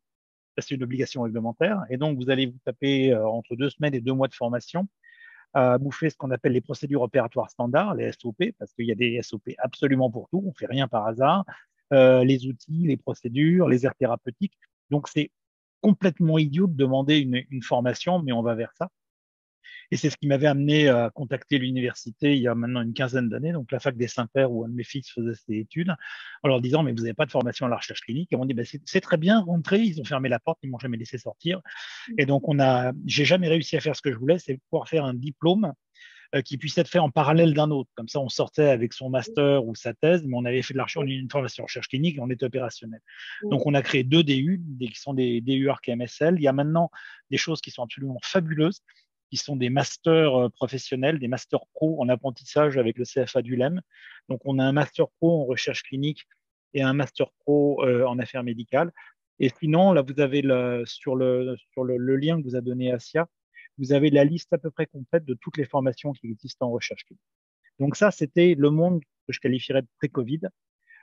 Ça, c'est une obligation réglementaire. Et donc, vous allez vous taper entre 2 semaines et 2 mois de formation à bouffer ce qu'on appelle les procédures opératoires standards, les SOP, parce qu'il y a des SOP absolument pour tout. On fait rien par hasard. Les outils, les procédures, les aires thérapeutiques. Donc, c'est complètement idiot de demander une formation, mais on va vers ça. Et c'est ce qui m'avait amené à contacter l'université il y a maintenant une quinzaine d'années, donc la fac des Saints-Pères où un de mes fils faisait ses études, en leur disant, mais vous n'avez pas de formation à la recherche clinique. Et on dit, ben, c'est très bien, rentrez. Ils ont fermé la porte, ils m'ont jamais laissé sortir. Et donc, j'ai jamais réussi à faire ce que je voulais, c'est pouvoir faire un diplôme qui puisse être fait en parallèle d'un autre. Comme ça, on sortait avec son master ou sa thèse, mais on avait fait de l'argent, une formation en recherche clinique et on était opérationnel. Donc, on a créé 2 DU, qui sont des DU ARC MSL. Il y a maintenant des choses qui sont absolument fabuleuses, qui sont des masters professionnels, des masters pro en apprentissage avec le CFA du LEM. Donc, on a un master pro en recherche clinique et un master pro en affaires médicales. Et sinon, là, vous avez le lien que vous a donné Asia, vous avez la liste à peu près complète de toutes les formations qui existent en recherche clinique. Donc ça, c'était le monde que je qualifierais de pré-Covid.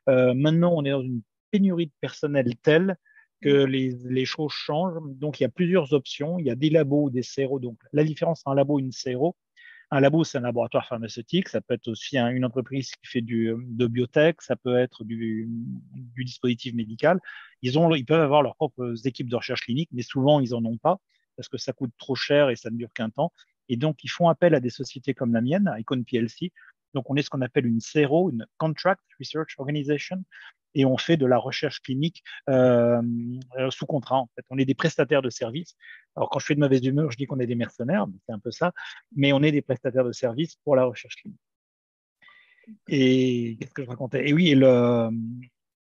Maintenant, on est dans une pénurie de personnel telle que les choses changent. Donc, il y a plusieurs options. Il y a des labos ou des CRO. Donc, la différence entre un labo et une CRO, Un labo, c'est un laboratoire pharmaceutique. Ça peut être aussi une entreprise qui fait de biotech. Ça peut être du dispositif médical. Ils peuvent avoir leurs propres équipes de recherche clinique, mais souvent, ils en ont pas parce que ça coûte trop cher et ça ne dure qu'un temps. Et donc, ils font appel à des sociétés comme la mienne, Icon PLC. Donc, on est ce qu'on appelle une CRO, une Contract Research Organization, et on fait de la recherche clinique sous contrat. En fait, on est des prestataires de services. Alors, quand je fais de mauvaise humeur, je dis qu'on est des mercenaires, c'est un peu ça, mais on est des prestataires de services pour la recherche clinique. Et qu'est-ce que je racontais? Et oui,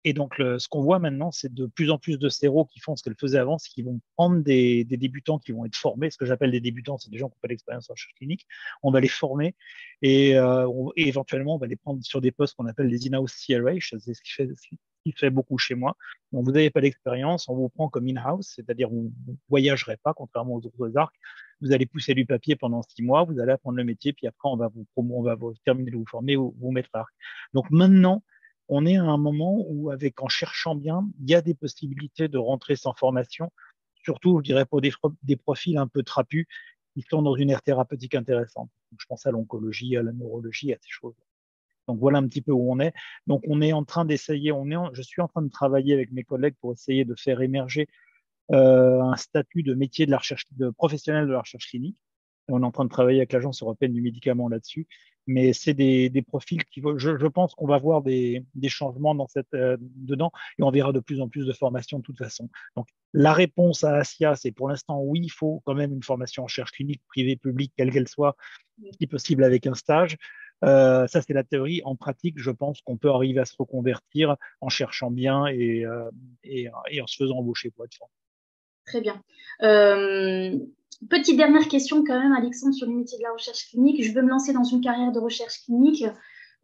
et donc ce qu'on voit maintenant, c'est de plus en plus de CRO qui font ce qu'elles faisaient avant, c'est qu'ils vont prendre des débutants qui vont être formés. Ce que j'appelle des débutants, c'est des gens qui n'ont pas d'expérience en recherche clinique. On va les former et éventuellement, on va les prendre sur des postes qu'on appelle des in-house CRH. C'est ce qui fait beaucoup chez moi. Donc, vous n'avez pas d'expérience, on vous prend comme in-house, c'est-à-dire vous ne voyagerez pas, contrairement aux autres arcs. Vous allez pousser du papier pendant 6 mois, vous allez apprendre le métier, puis après, on va vous terminer de vous former ou vous mettre à arc. Donc maintenant, on est à un moment où, en cherchant bien, il y a des possibilités de rentrer sans formation, surtout, je dirais, pour des profils un peu trapus qui sont dans une aire thérapeutique intéressante. Donc, je pense à l'oncologie, à la neurologie, à ces choses. Donc voilà un petit peu où on est. Donc on est en train d'essayer, je suis en train de travailler avec mes collègues pour essayer de faire émerger un statut de métier de la recherche, de professionnel de la recherche clinique. Et on est en train de travailler avec l'Agence européenne du médicament là-dessus. Mais c'est des profils je pense qu'on va voir des changements dedans et on verra de plus en plus de formations de toute façon. Donc, la réponse à Asia, c'est pour l'instant oui, il faut quand même une formation en recherche clinique, privée, publique, quelle qu'elle soit, si possible avec un stage. Ça, c'est la théorie. En pratique, je pense qu'on peut arriver à se reconvertir en cherchant bien et en se faisant embaucher pour être fort. Très bien. Petite dernière question quand même, Alexandre, sur les métiers de la recherche clinique. Je veux me lancer dans une carrière de recherche clinique.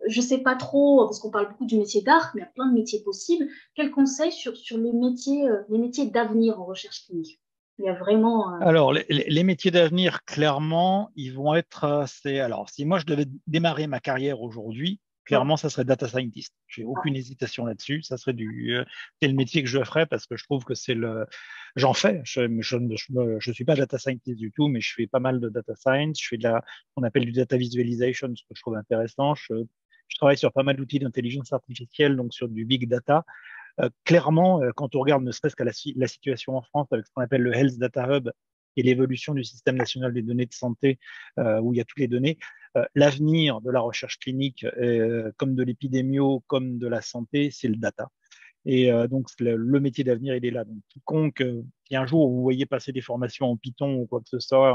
Je ne sais pas trop, parce qu'on parle beaucoup du métier d'art, mais il y a plein de métiers possibles. Quels conseils sur les métiers d'avenir en recherche clinique? Il y a vraiment... Alors, les métiers d'avenir, clairement, ils vont être assez. Alors, si moi je devais démarrer ma carrière aujourd'hui, ouais. clairement, ça serait data scientist. J'ai aucune hésitation là-dessus. Ça serait c'est le métier que je ferais parce que je trouve que c'est le. J'en fais. Je suis pas data scientist du tout, mais je fais pas mal de data science. Je fais on appelle du data visualization, ce que je trouve intéressant. Je travaille sur pas mal d'outils d'intelligence artificielle, donc sur du big data. Clairement, quand on regarde ne serait-ce qu'à la situation en France avec ce qu'on appelle le Health Data Hub et l'évolution du système national des données de santé, où il y a toutes les données, l'avenir de la recherche clinique, comme de l'épidémio, comme de la santé, c'est le data. Et donc, le métier d'avenir, il est là. Donc, quiconque, si un jour vous voyez passer des formations en Python ou quoi que ce soit,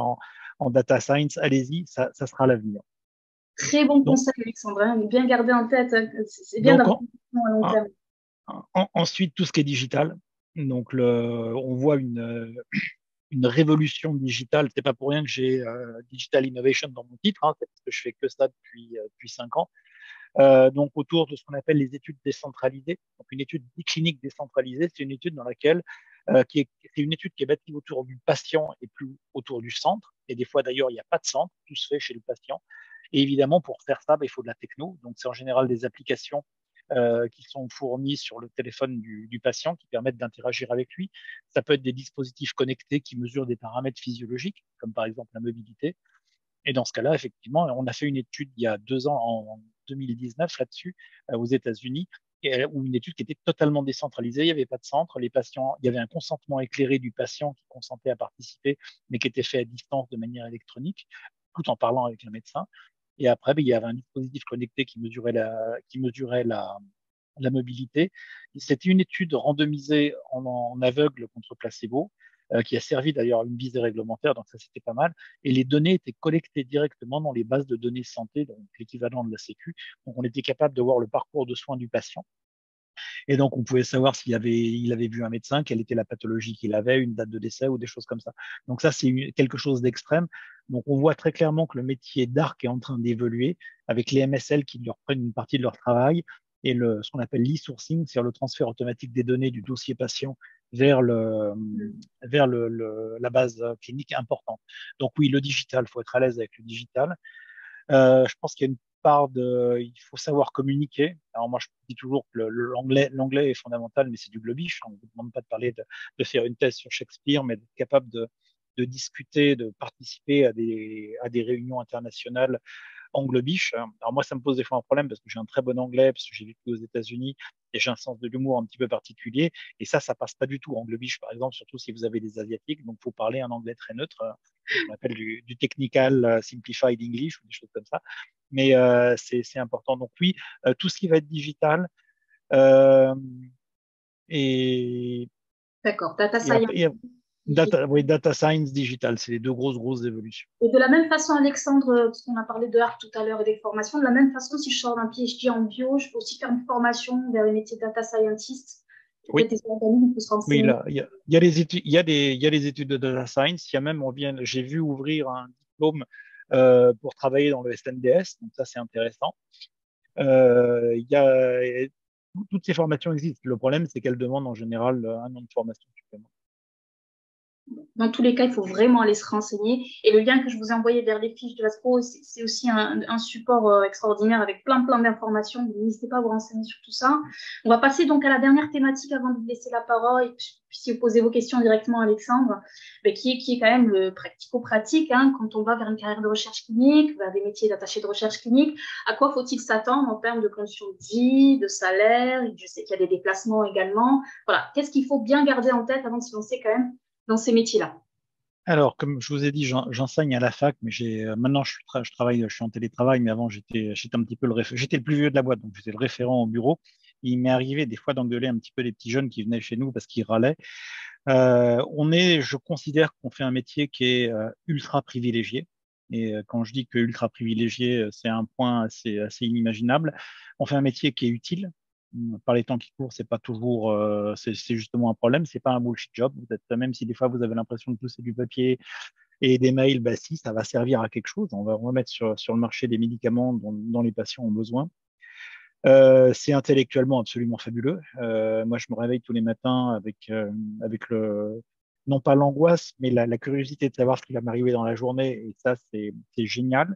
en data science, allez-y, ça sera l'avenir. Très bon Donc, conseil, Alexandre. Hein. Bien garder en tête. C'est bien donc d'avoir une vision à long terme. ensuite, tout ce qui est digital. Donc, on voit une révolution digitale. C'est pas pour rien que j'ai Digital Innovation dans mon titre, hein, c'est parce que je fais que ça depuis 5 ans. Donc autour de ce qu'on appelle les études décentralisées. Donc une étude clinique décentralisée, c'est une étude dans laquelle c'est une étude qui est bâtie autour du patient et plus autour du centre. Et des fois d'ailleurs, il n'y a pas de centre, tout se fait chez le patient. Et évidemment, pour faire ça, il faut de la techno. Donc c'est en général des applications qui sont fournies sur le téléphone du patient qui permettent d'interagir avec lui. Ça peut être des dispositifs connectés qui mesurent des paramètres physiologiques, comme par exemple la mobilité. Et dans ce cas-là, effectivement, on a fait une étude il y a 2 ans, en 2019, là-dessus, aux États-Unis, où une étude qui était totalement décentralisée. Il n'y avait pas de centre. Les patients, il y avait un consentement éclairé du patient qui consentait à participer, mais qui était fait à distance de manière électronique, tout en parlant avec le médecin. Et après, il y avait un dispositif connecté qui mesurait la mobilité. C'était une étude randomisée en aveugle contre placebo, qui a servi d'ailleurs à une visée réglementaire, donc ça c'était pas mal. Et les données étaient collectées directement dans les bases de données santé, donc l'équivalent de la Sécu. Donc on était capable de voir le parcours de soins du patient. Et donc on pouvait savoir il avait vu un médecin, quelle était la pathologie qu'il avait, une date de décès ou des choses comme ça. Donc ça c'est quelque chose d'extrême. Donc on voit très clairement que le métier d'ARC est en train d'évoluer avec les MSL qui leur prennent une partie de leur travail et ce qu'on appelle l'e-sourcing, c'est-à-dire le transfert automatique des données du dossier patient vers la base clinique importante. Donc oui, le digital, il faut être à l'aise avec le digital. Je pense qu'il y a une part il faut savoir communiquer. Alors moi, je dis toujours que l'anglais est fondamental, mais c'est du globish. On ne vous demande pas de faire une thèse sur Shakespeare, mais d'être capable de discuter, de participer à des réunions internationales anglo-biche. Alors moi, ça me pose des fois un problème parce que j'ai un très bon anglais, parce que j'ai vécu aux États-Unis et j'ai un sens de l'humour un petit peu particulier. Et ça passe pas du tout anglo-biche, par exemple, surtout si vous avez des Asiatiques. Donc, il faut parler un anglais très neutre, ce qu'on appelle du technical simplified English ou des choses comme ça. Mais c'est important. Donc oui, tout ce qui va être digital euh, et, D'accord, data et, science. oui, data science digital, c'est les deux grosses évolutions. Et de la même façon, Alexandre, parce qu'on a parlé de art tout à l'heure et des formations, de la même façon, si je sors d'un PhD en bio, je peux aussi faire une formation vers le métier de data scientist. Oui. Peut-être des organismes pour se Oui, renseigner. là, il y a les études, il y a les études de data science. Il y a même, j'ai vu ouvrir un diplôme pour travailler dans le SNDS. Donc ça, c'est intéressant. Il y a, toutes ces formations existent. Le problème, c'est qu'elles demandent en général un an de formation supplémentaire. Dans tous les cas, il faut vraiment aller se renseigner. Et le lien que je vous ai envoyé vers les fiches de l'ASPO, c'est aussi un support extraordinaire avec plein d'informations. N'hésitez pas à vous renseigner sur tout ça. On va passer donc à la dernière thématique avant de vous laisser la parole et puis poser vos questions directement à Alexandre, mais qui est quand même le pratico-pratique. Hein, quand on va vers une carrière de recherche clinique, vers des métiers d'attaché de recherche clinique, à quoi faut-il s'attendre en termes de conditions de vie, de salaire? Je sais qu'il y a des déplacements également. Voilà, qu'est-ce qu'il faut bien garder en tête avant de se lancer quand même dans ces métiers-là? Alors, comme je vous ai dit, j'enseigne à la fac, mais maintenant je travaille, je suis en télétravail, mais avant j'étais un petit peu j'étais le plus vieux de la boîte, donc j'étais le référent au bureau. Il m'est arrivé des fois d'engueuler un petit peu les petits jeunes qui venaient chez nous parce qu'ils râlaient. Je considère qu'on fait un métier qui est ultra privilégié. Et quand je dis que ultra privilégié, c'est un point assez inimaginable. On fait un métier qui est utile. Par les temps qui courent, c'est pas toujours, c'est justement un problème. C'est pas un bullshit job. Vous êtes, même si des fois vous avez l'impression de pousser du papier et des mails, bah si, ça va servir à quelque chose. On va remettre sur le marché des médicaments dont les patients ont besoin. C'est intellectuellement absolument fabuleux. Moi, je me réveille tous les matins avec non pas l'angoisse, mais la curiosité de savoir ce qui va m'arriver dans la journée. Et ça, c'est génial.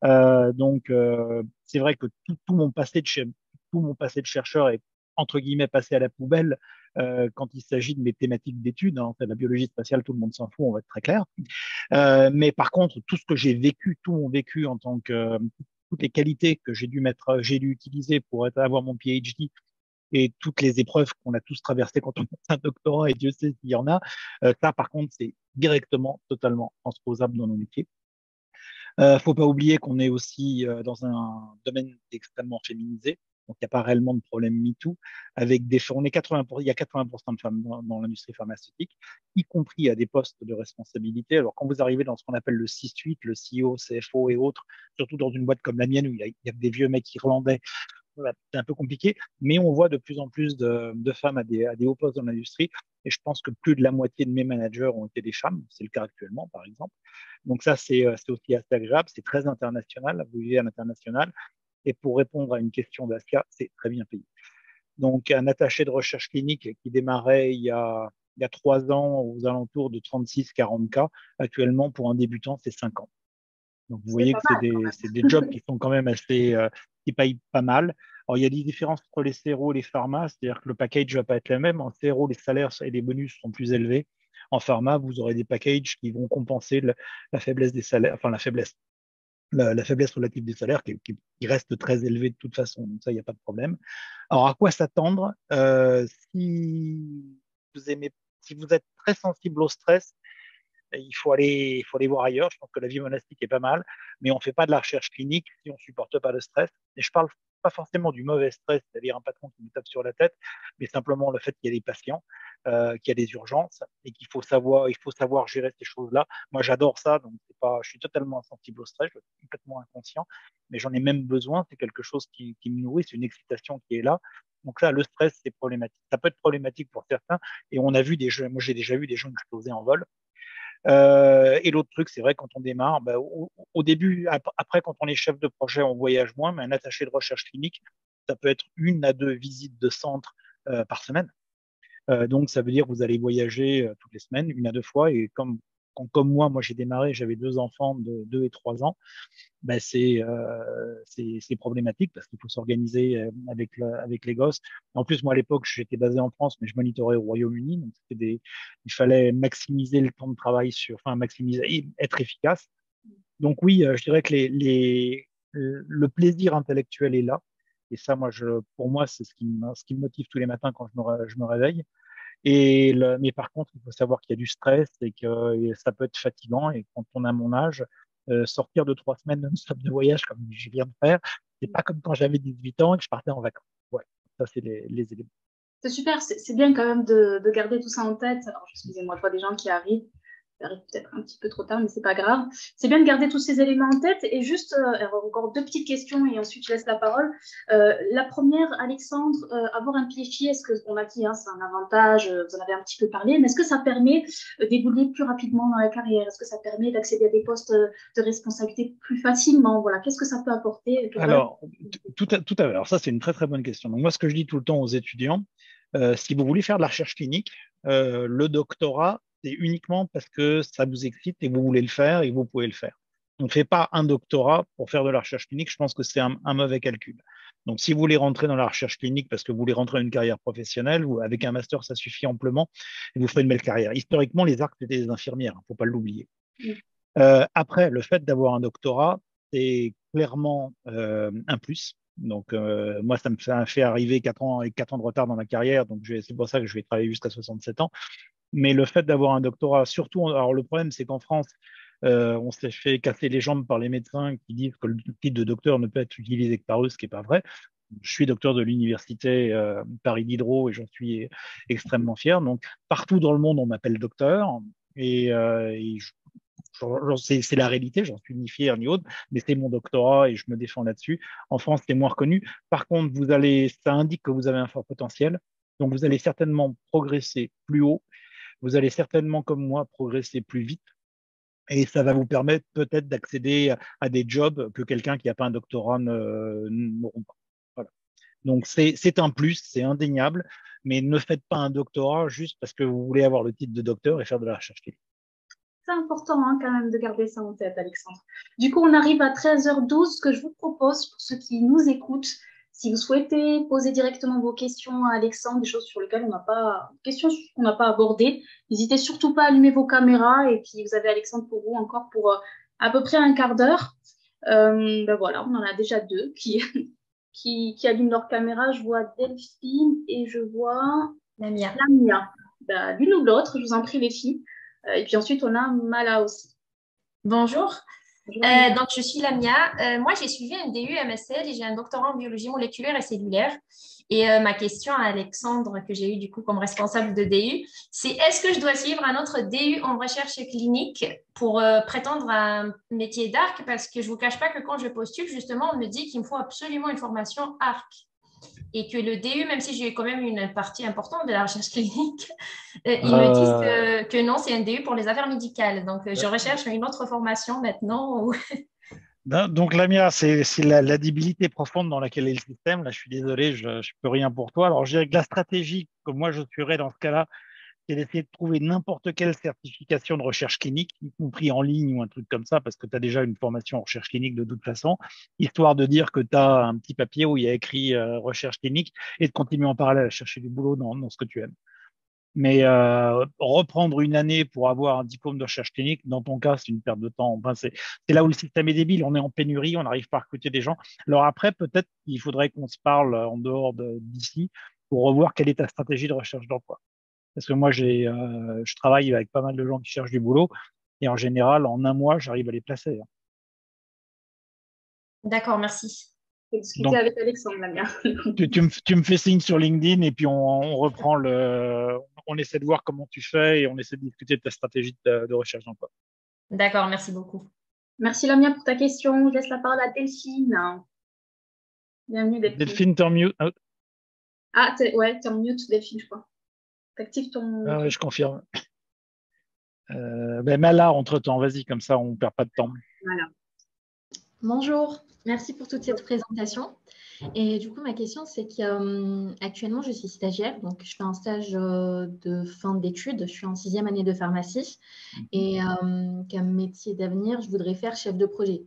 C'est vrai que tout mon passé de chercheur est entre guillemets passé à la poubelle quand il s'agit de mes thématiques d'études. Hein. En fait, la biologie spatiale, tout le monde s'en fout, on va être très clair. Mais par contre, tout ce que j'ai vécu, tout mon vécu en tant que toutes les qualités que j'ai dû utiliser pour avoir mon PhD et toutes les épreuves qu'on a tous traversées quand on fait un doctorat, et Dieu sait s'il y en a, ça par contre, c'est directement, totalement transposable dans nos métiers. Faut pas oublier qu'on est aussi dans un domaine extrêmement féminisé. Donc, il n'y a pas réellement de problème MeToo. On est 80%, il y a 80% de femmes dans l'industrie pharmaceutique, y compris à des postes de responsabilité. Alors, quand vous arrivez dans ce qu'on appelle le C-suite, le CEO, CFO et autres, surtout dans une boîte comme la mienne où il y a des vieux mecs irlandais, voilà, c'est un peu compliqué, mais on voit de plus en plus de femmes à des hauts postes dans l'industrie. Et je pense que plus de la moitié de mes managers ont été des femmes. C'est le cas actuellement, par exemple. Donc ça, c'est aussi assez agréable. C'est très international. Vous vivez à l'international. Et pour répondre à une question d'Asia, c'est très bien payé. Donc un attaché de recherche clinique qui démarrait il y a 3 ans aux alentours de 36-40 k, actuellement pour un débutant, c'est 50. Donc, vous C'est voyez pas que mal quand c'est des jobs qui sont quand même qui payent pas mal. Alors, il y a des différences entre les CRO et les pharma, c'est-à-dire que le package va pas être le même. En CRO, les salaires et les bonus sont plus élevés. En pharma, vous aurez des packages qui vont compenser la faiblesse des salaires, enfin la faiblesse relative des salaires qui reste très élevée de toute façon. Donc ça, il n'y a pas de problème. Alors, à quoi s'attendre vous aimez, si vous êtes très sensible au stress, il faut aller voir ailleurs. Je pense que la vie monastique est pas mal, mais on ne fait pas de la recherche clinique si on ne supporte pas le stress. Et je parle pas forcément du mauvais stress, c'est-à-dire un patron qui nous tape sur la tête, mais simplement le fait qu'il y a des patients, qu'il y a des urgences et il faut savoir gérer ces choses-là. Moi, j'adore ça, donc c'est pas, je suis totalement insensible au stress, je suis complètement inconscient, mais j'en ai même besoin. C'est quelque chose qui me nourrit, c'est une excitation qui est là. Donc là, le stress, c'est problématique. Ça peut être problématique pour certains, et on a vu des jeunes, moi j'ai déjà vu des gens exploser en vol. Et l'autre truc, c'est vrai, quand on démarre, bah, au début, après, quand on est chef de projet, on voyage moins, mais un attaché de recherche clinique, ça peut être 1 à 2 visites de centre par semaine. Donc, ça veut dire que vous allez voyager toutes les semaines, 1 à 2 fois, et comme comme moi j'ai démarré, j'avais 2 enfants de 2 et 3 ans, ben c'est problématique parce qu'il faut s'organiser avec les gosses. En plus, moi, à l'époque, j'étais basé en France, mais je monitorais au Royaume-Uni. Donc, il fallait maximiser le temps de travail enfin, maximiser, être efficace. Donc, oui, je dirais que le plaisir intellectuel est là. Et ça, pour moi, c'est ce qui me motive tous les matins quand je me réveille. Mais par contre, il faut savoir qu'il y a du stress et que ça peut être fatigant. Et quand on a mon âge, sortir de 3 semaines non-stop de voyage comme je viens de faire, c'est pas comme quand j'avais 18 ans et que je partais en vacances. Ouais, ça, c'est les éléments. C'est super, c'est bien quand même de garder tout ça en tête. Alors, excusez-moi, je vois des gens qui arrivent. Ça arrive peut-être un petit peu trop tard, mais c'est pas grave. C'est bien de garder tous ces éléments en tête. Et juste, encore 2 petites questions et ensuite je laisse la parole. La première, Alexandre, avoir un PFI, est-ce qu'on a dit, hein, c'est un avantage, vous en avez un petit peu parlé, mais est-ce que ça permet d'évoluer plus rapidement dans la carrière? Est-ce que ça permet d'accéder à des postes de responsabilité plus facilement? Voilà, qu'est-ce que ça peut apporter? Alors, tout à l'heure, alors ça, c'est une très très bonne question. Donc, moi, ce que je dis tout le temps aux étudiants, si vous voulez faire de la recherche clinique, le doctorat, c'est uniquement parce que ça vous excite et vous voulez le faire et vous pouvez le faire. On ne fait pas un doctorat pour faire de la recherche clinique. Je pense que c'est un mauvais calcul. Donc, si vous voulez rentrer dans la recherche clinique parce que vous voulez rentrer dans une carrière professionnelle, ou avec un master, ça suffit amplement et vous ferez une belle carrière. Historiquement, les arcs étaient des infirmières, il ne faut pas l'oublier. Après, le fait d'avoir un doctorat, c'est clairement un plus. Donc, moi, ça me fait arriver 4 ans avec 4 ans de retard dans ma carrière. Donc, c'est pour ça que je vais travailler jusqu'à 67 ans. Mais le fait d'avoir un doctorat, surtout, alors le problème, c'est qu'en France, on s'est fait casser les jambes par les médecins qui disent que le titre de docteur ne peut être utilisé que par eux, ce qui n'est pas vrai. Je suis docteur de l'université Paris Diderot et j'en suis extrêmement fier. Donc, partout dans le monde, on m'appelle docteur. Et c'est la réalité, j'en suis ni fier ni autre, mais c'est mon doctorat et je me défends là-dessus. En France, c'est moins reconnu. Par contre, ça indique que vous avez un fort potentiel, donc vous allez certainement progresser plus haut, vous allez certainement, comme moi, progresser plus vite, et ça va vous permettre peut-être d'accéder à des jobs que quelqu'un qui n'a pas un doctorat n'auront pas. Voilà. Donc c'est un plus, c'est indéniable, mais ne faites pas un doctorat juste parce que vous voulez avoir le titre de docteur et faire de la recherche clinique. C'est important hein, quand même de garder ça en tête, Alexandre. Du coup, on arrive à 13h12. Ce que je vous propose pour ceux qui nous écoutent, si vous souhaitez poser directement vos questions à Alexandre, des choses sur lesquelles questions qu'on n'a pas abordées, n'hésitez surtout pas à allumer vos caméras. Et puis, vous avez Alexandre pour vous encore pour à peu près un quart d'heure. Ben voilà, on en a déjà 2 qui allument leur caméra. Je vois Delphine et je vois Lamia. Lamia. Ben, l'une ou l'autre, je vous en prie, les filles. Et puis ensuite, on a Mala aussi. Bonjour. Bonjour, Donc, je suis Lamia. Moi, j'ai suivi un DU MSL et j'ai un doctorat en biologie moléculaire et cellulaire. Et ma question à Alexandre, que j'ai eu du coup comme responsable de DU, c'est est-ce que je dois suivre un autre DU en recherche clinique pour prétendre à un métier d'ARC? Parce que je ne vous cache pas que quand je postule, justement, on me dit qu'il me faut absolument une formation ARC. Et que le DU, même si j'ai quand même une partie importante de la recherche clinique, ils me disent que non, c'est un DU pour les affaires médicales. Donc, je recherche une autre formation maintenant. Donc, Lamia, c'est la débilité profonde dans laquelle est le système. Là, je suis désolé, je ne peux rien pour toi. Alors, je dirais que la stratégie que moi je suivrais dans ce cas-là, c'est d'essayer de trouver n'importe quelle certification de recherche clinique, y compris en ligne ou un truc comme ça, parce que tu as déjà une formation en recherche clinique de toute façon, histoire de dire que tu as un petit papier où il y a écrit recherche clinique et de continuer en parallèle à chercher du boulot dans ce que tu aimes. Mais reprendre une année pour avoir un diplôme de recherche clinique, dans ton cas, c'est une perte de temps. Enfin, c'est là où le système est débile. On est en pénurie, on n'arrive pas à recruter des gens. Alors après, peut-être qu'il faudrait qu'on se parle en dehors d'ici pour revoir quelle est ta stratégie de recherche d'emploi. Parce que moi, je travaille avec pas mal de gens qui cherchent du boulot et en général, en un mois, j'arrive à les placer. D'accord, merci. Je vais discuter Donc, avec Alexandre, Lamia. tu me fais signe sur LinkedIn et puis on reprend on essaie de voir comment tu fais et on essaie de discuter de ta stratégie de recherche d'emploi. D'accord, merci beaucoup. Merci, Lamia, pour ta question. Je laisse la parole à Delphine. Bienvenue, Delphine. Delphine, t'es en mute. Ah, t'es en mute, Delphine, je crois. T'actives ton... Ah ouais, je confirme. Ben Mala, entre-temps, vas-y, comme ça, on ne perd pas de temps. Voilà. Bonjour, merci pour toute cette présentation. Et du coup, ma question, c'est qu'actuellement, je suis stagiaire, donc je fais un stage de fin d'études. Je suis en 6e année de pharmacie et comme métier d'avenir, je voudrais faire chef de projet.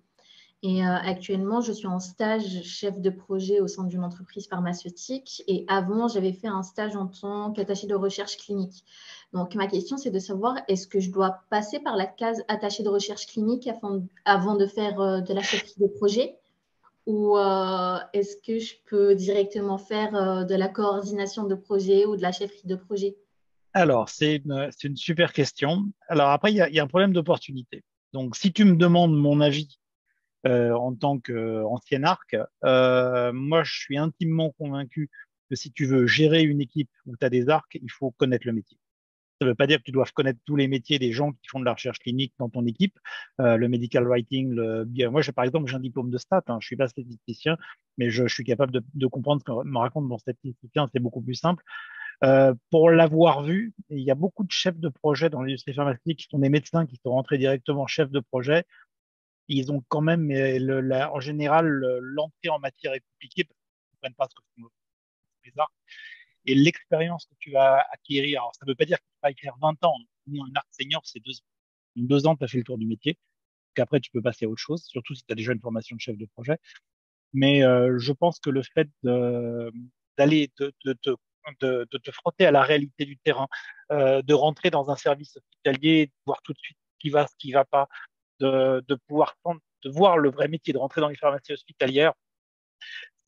Et actuellement, je suis en stage chef de projet au sein d'une entreprise pharmaceutique. Et avant, j'avais fait un stage en tant qu'attaché de recherche clinique. Donc, ma question, c'est de savoir, est-ce que je dois passer par la case attaché de recherche clinique avant de faire de la chefferie de projet? Ou est-ce que je peux directement faire de la coordination de projet ou de la chefferie de projet? Alors, c'est une super question. Alors après, il y a un problème d'opportunité. Donc, si tu me demandes mon avis en tant qu'ancien arc, moi, je suis intimement convaincu que si tu veux gérer une équipe où tu as des arcs, il faut connaître le métier. Ça ne veut pas dire que tu dois connaître tous les métiers des gens qui font de la recherche clinique dans ton équipe, le medical writing. Moi, par exemple, j'ai un diplôme de stat, hein, je suis pas statisticien, mais je suis capable de comprendre ce que me raconte mon statisticien, c'est beaucoup plus simple. Pour l'avoir vu, il y a beaucoup de chefs de projet dans l'industrie pharmaceutique qui sont des médecins qui sont rentrés directement chefs de projet. Ils ont quand même, en général, l'entrée en matière est compliquée parce qu'ils ne comprennent pas ce que sont les arts. Et l'expérience que tu vas acquérir, alors ça ne veut pas dire que tu vas écrire 20 ans. Nous, un art senior, c'est 2 ans. En 2 ans, tu as fait le tour du métier. Qu'après, tu peux passer à autre chose, surtout si tu as déjà une formation de chef de projet. Mais je pense que le fait d'aller de te frotter à la réalité du terrain, de rentrer dans un service hospitalier, de voir tout de suite ce qui va pas, de pouvoir de voir le vrai métier, de rentrer dans les pharmacies hospitalières.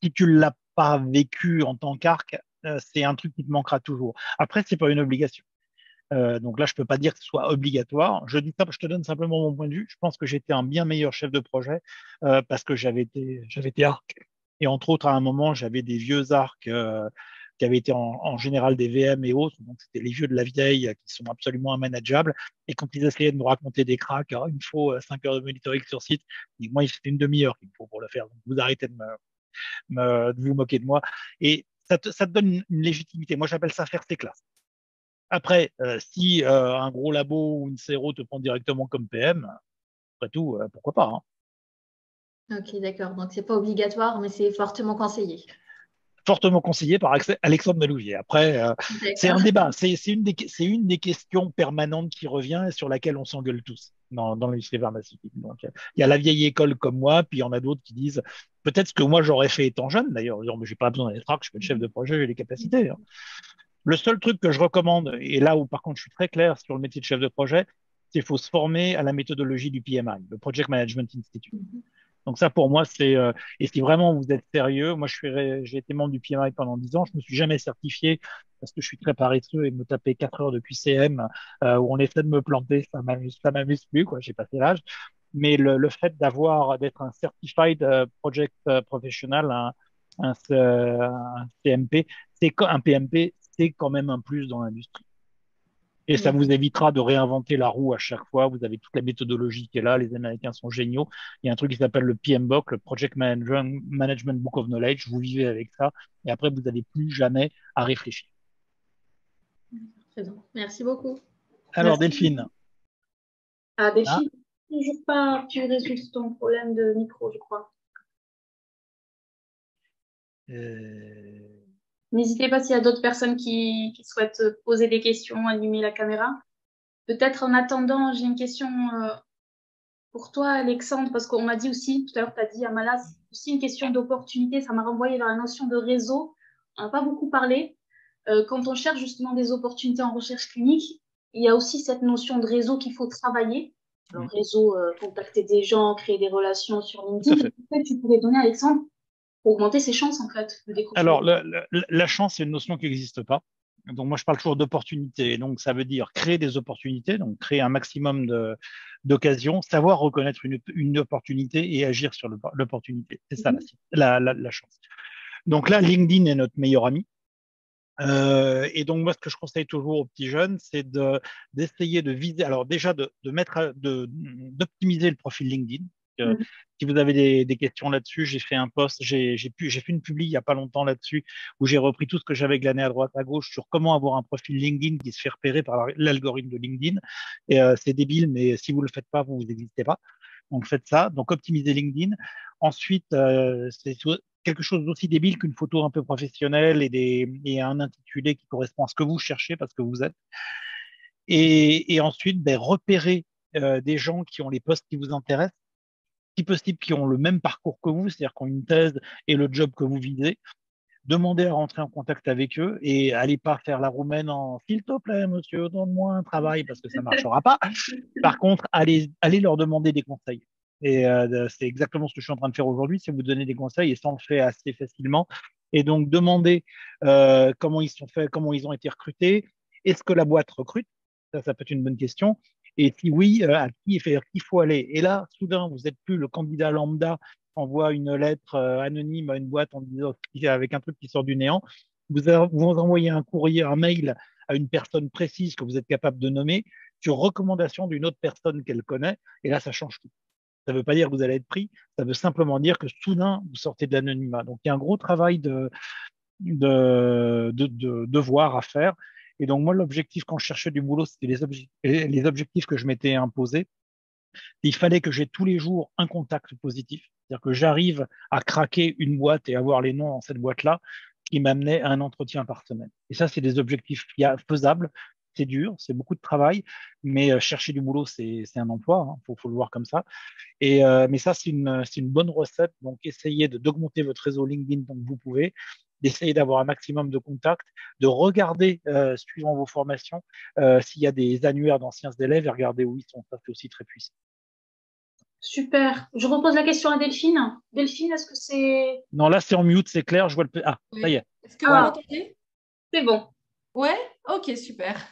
Si tu l'as pas vécu en tant qu'arc, c'est un truc qui te manquera toujours. Après, c'est pas une obligation. Donc là, je peux pas dire que ce soit obligatoire. Je dis ça, je te donne simplement mon point de vue. Je pense que j'étais un bien meilleur chef de projet parce que j'avais été arc. Et entre autres, à un moment, j'avais des vieux arcs qui avaient été en général des VM et autres. Donc c'était les vieux de la vieille qui sont absolument immanageables. Et quand ils essayaient de me raconter des cracks, alors, il me faut 5 heures de monitoring sur site. Et moi, c'était une demi-heure qu'il me faut pour le faire. Donc vous arrêtez de vous moquer de moi. Et ça te donne une légitimité. Moi, j'appelle ça faire ses classes. Après, si un gros labo ou une CRO te prend directement comme PM, après tout, pourquoi pas, hein. Ok, d'accord. Donc, c'est pas obligatoire, mais c'est fortement conseillé. Fortement conseillé par Alexandre Malouvier. Après, c'est un D'accord. débat, c'est une des questions permanentes qui revient et sur laquelle on s'engueule tous dans l'industrie pharmaceutique. Donc, il y a la vieille école comme moi, puis il y en a d'autres qui disent peut-être ce que moi j'aurais fait étant jeune, d'ailleurs, disant, mais j'ai pas besoin d'être arc, je peux être chef de projet, j'ai les capacités, hein. Le seul truc que je recommande, et là où par contre je suis très clair sur le métier de chef de projet, c'est qu'il faut se former à la méthodologie du PMI, le Project Management Institute. Donc ça, pour moi, et si vraiment vous êtes sérieux, moi, j'ai été membre du PMI pendant 10 ans, je me suis jamais certifié parce que je suis très paresseux et me taper 4 heures de QCM, où on essaie de me planter, ça m'amuse plus, quoi, j'ai passé l'âge. Mais le fait d'être un certified project professional, un CMP, un PMP, c'est quand même un plus dans l'industrie. Et ça vous D'accord. évitera de réinventer la roue à chaque fois. Vous avez toute la méthodologie qui est là. Les Américains sont géniaux. Il y a un truc qui s'appelle le PMBOK, le Project Management Book of Knowledge. Vous vivez avec ça. Et après, vous n'avez plus jamais à réfléchir. Très bien. Merci beaucoup. Alors, Merci. Delphine. Ah, Ah, Delphine, toujours pas pu résoudre ton problème de micro, je crois. euh, N'hésitez pas s'il y a d'autres personnes qui souhaitent poser des questions, allumer la caméra. Peut-être en attendant, j'ai une question pour toi, Alexandre, parce qu'on m'a dit aussi, tout à l'heure, tu as dit, Amala, c'est aussi une question d'opportunité. Ça m'a renvoyé vers la notion de réseau. On n'a pas beaucoup parlé. Quand on cherche justement des opportunités en recherche clinique, il y a aussi cette notion de réseau qu'il faut travailler. Alors, réseau, contacter des gens, créer des relations sur tout à LinkedIn. fait. Peut-être tu pourrais donner, Alexandre, pour augmenter ses chances, en fait, de décrocher. Alors, la chance, c'est une notion qui n'existe pas. Donc, moi, je parle toujours d'opportunités. Donc, ça veut dire créer des opportunités, donc créer un maximum d'occasions, savoir reconnaître une opportunité et agir sur l'opportunité. C'est ça Mhm. la chance. Donc là, LinkedIn est notre meilleur ami. Et donc, moi, ce que je conseille toujours aux petits jeunes, c'est d'essayer de viser, alors déjà d'optimiser le profil LinkedIn. Euh, Mhm. Si vous avez des questions là-dessus, j'ai fait un post, j'ai fait une publi il y a pas longtemps là-dessus où j'ai repris tout ce que j'avais glané à droite à gauche sur comment avoir un profil LinkedIn qui se fait repérer par l'algorithme de LinkedIn. Et c'est débile, mais si vous le faites pas, vous n'existez pas. Donc faites ça. Donc optimisez LinkedIn. Ensuite, quelque chose d'aussi débile qu'une photo un peu professionnelle et un intitulé qui correspond à ce que vous cherchez parce que vous êtes. Et ensuite, ben, repérer des gens qui ont les postes qui vous intéressent, si possible qui ont le même parcours que vous, c'est-à-dire qui ont une thèse et le job que vous visez, demander à rentrer en contact avec eux et allez pas faire la roumaine en s'il te plaît, monsieur, donne-moi un travail parce que ça marchera pas. Par contre, allez leur demander des conseils. Et c'est exactement ce que je suis en train de faire aujourd'hui, c'est vous donner des conseils et ça on le fait assez facilement. Et donc demander comment ils sont faits, comment ils ont été recrutés, est-ce que la boîte recrute? Ça peut être une bonne question. Et si oui, à qui il faut aller? Et là, soudain, vous n'êtes plus le candidat lambda envoie une lettre anonyme à une boîte en disant avec un truc qui sort du néant. Vous envoyez un courrier, un mail à une personne précise que vous êtes capable de nommer sur recommandation d'une autre personne qu'elle connaît. Et là, ça change tout. Ça ne veut pas dire que vous allez être pris. Ça veut simplement dire que soudain, vous sortez de l'anonymat. Donc, il y a un gros travail de devoir à faire. Et donc, moi, l'objectif quand je cherchais du boulot, c'était les objectifs que je m'étais imposés. Il fallait que j'ai tous les jours un contact positif, c'est-à-dire que j'arrive à craquer une boîte et avoir les noms dans cette boîte-là qui m'amenait à un entretien par semaine. Et ça, c'est des objectifs faisables. C'est dur, c'est beaucoup de travail, mais chercher du boulot, c'est un emploi, hein, faut le voir comme ça. Mais ça, c'est une bonne recette. Donc, essayez d'augmenter votre réseau LinkedIn tant que vous pouvez, d'essayer d'avoir un maximum de contacts, de regarder, suivant vos formations, s'il y a des annuaires d'anciens élèves et regarder où ils sont. Ça, c'est aussi très puissant. Super. Je repose la question à Delphine. Delphine, est-ce que c'est... Non, là, c'est en mute, c'est clair. Je vois le. Ah, ça y Oui. est. Est-ce que vous Ah, m'entendez? c'est bon. Ouais, ok, super.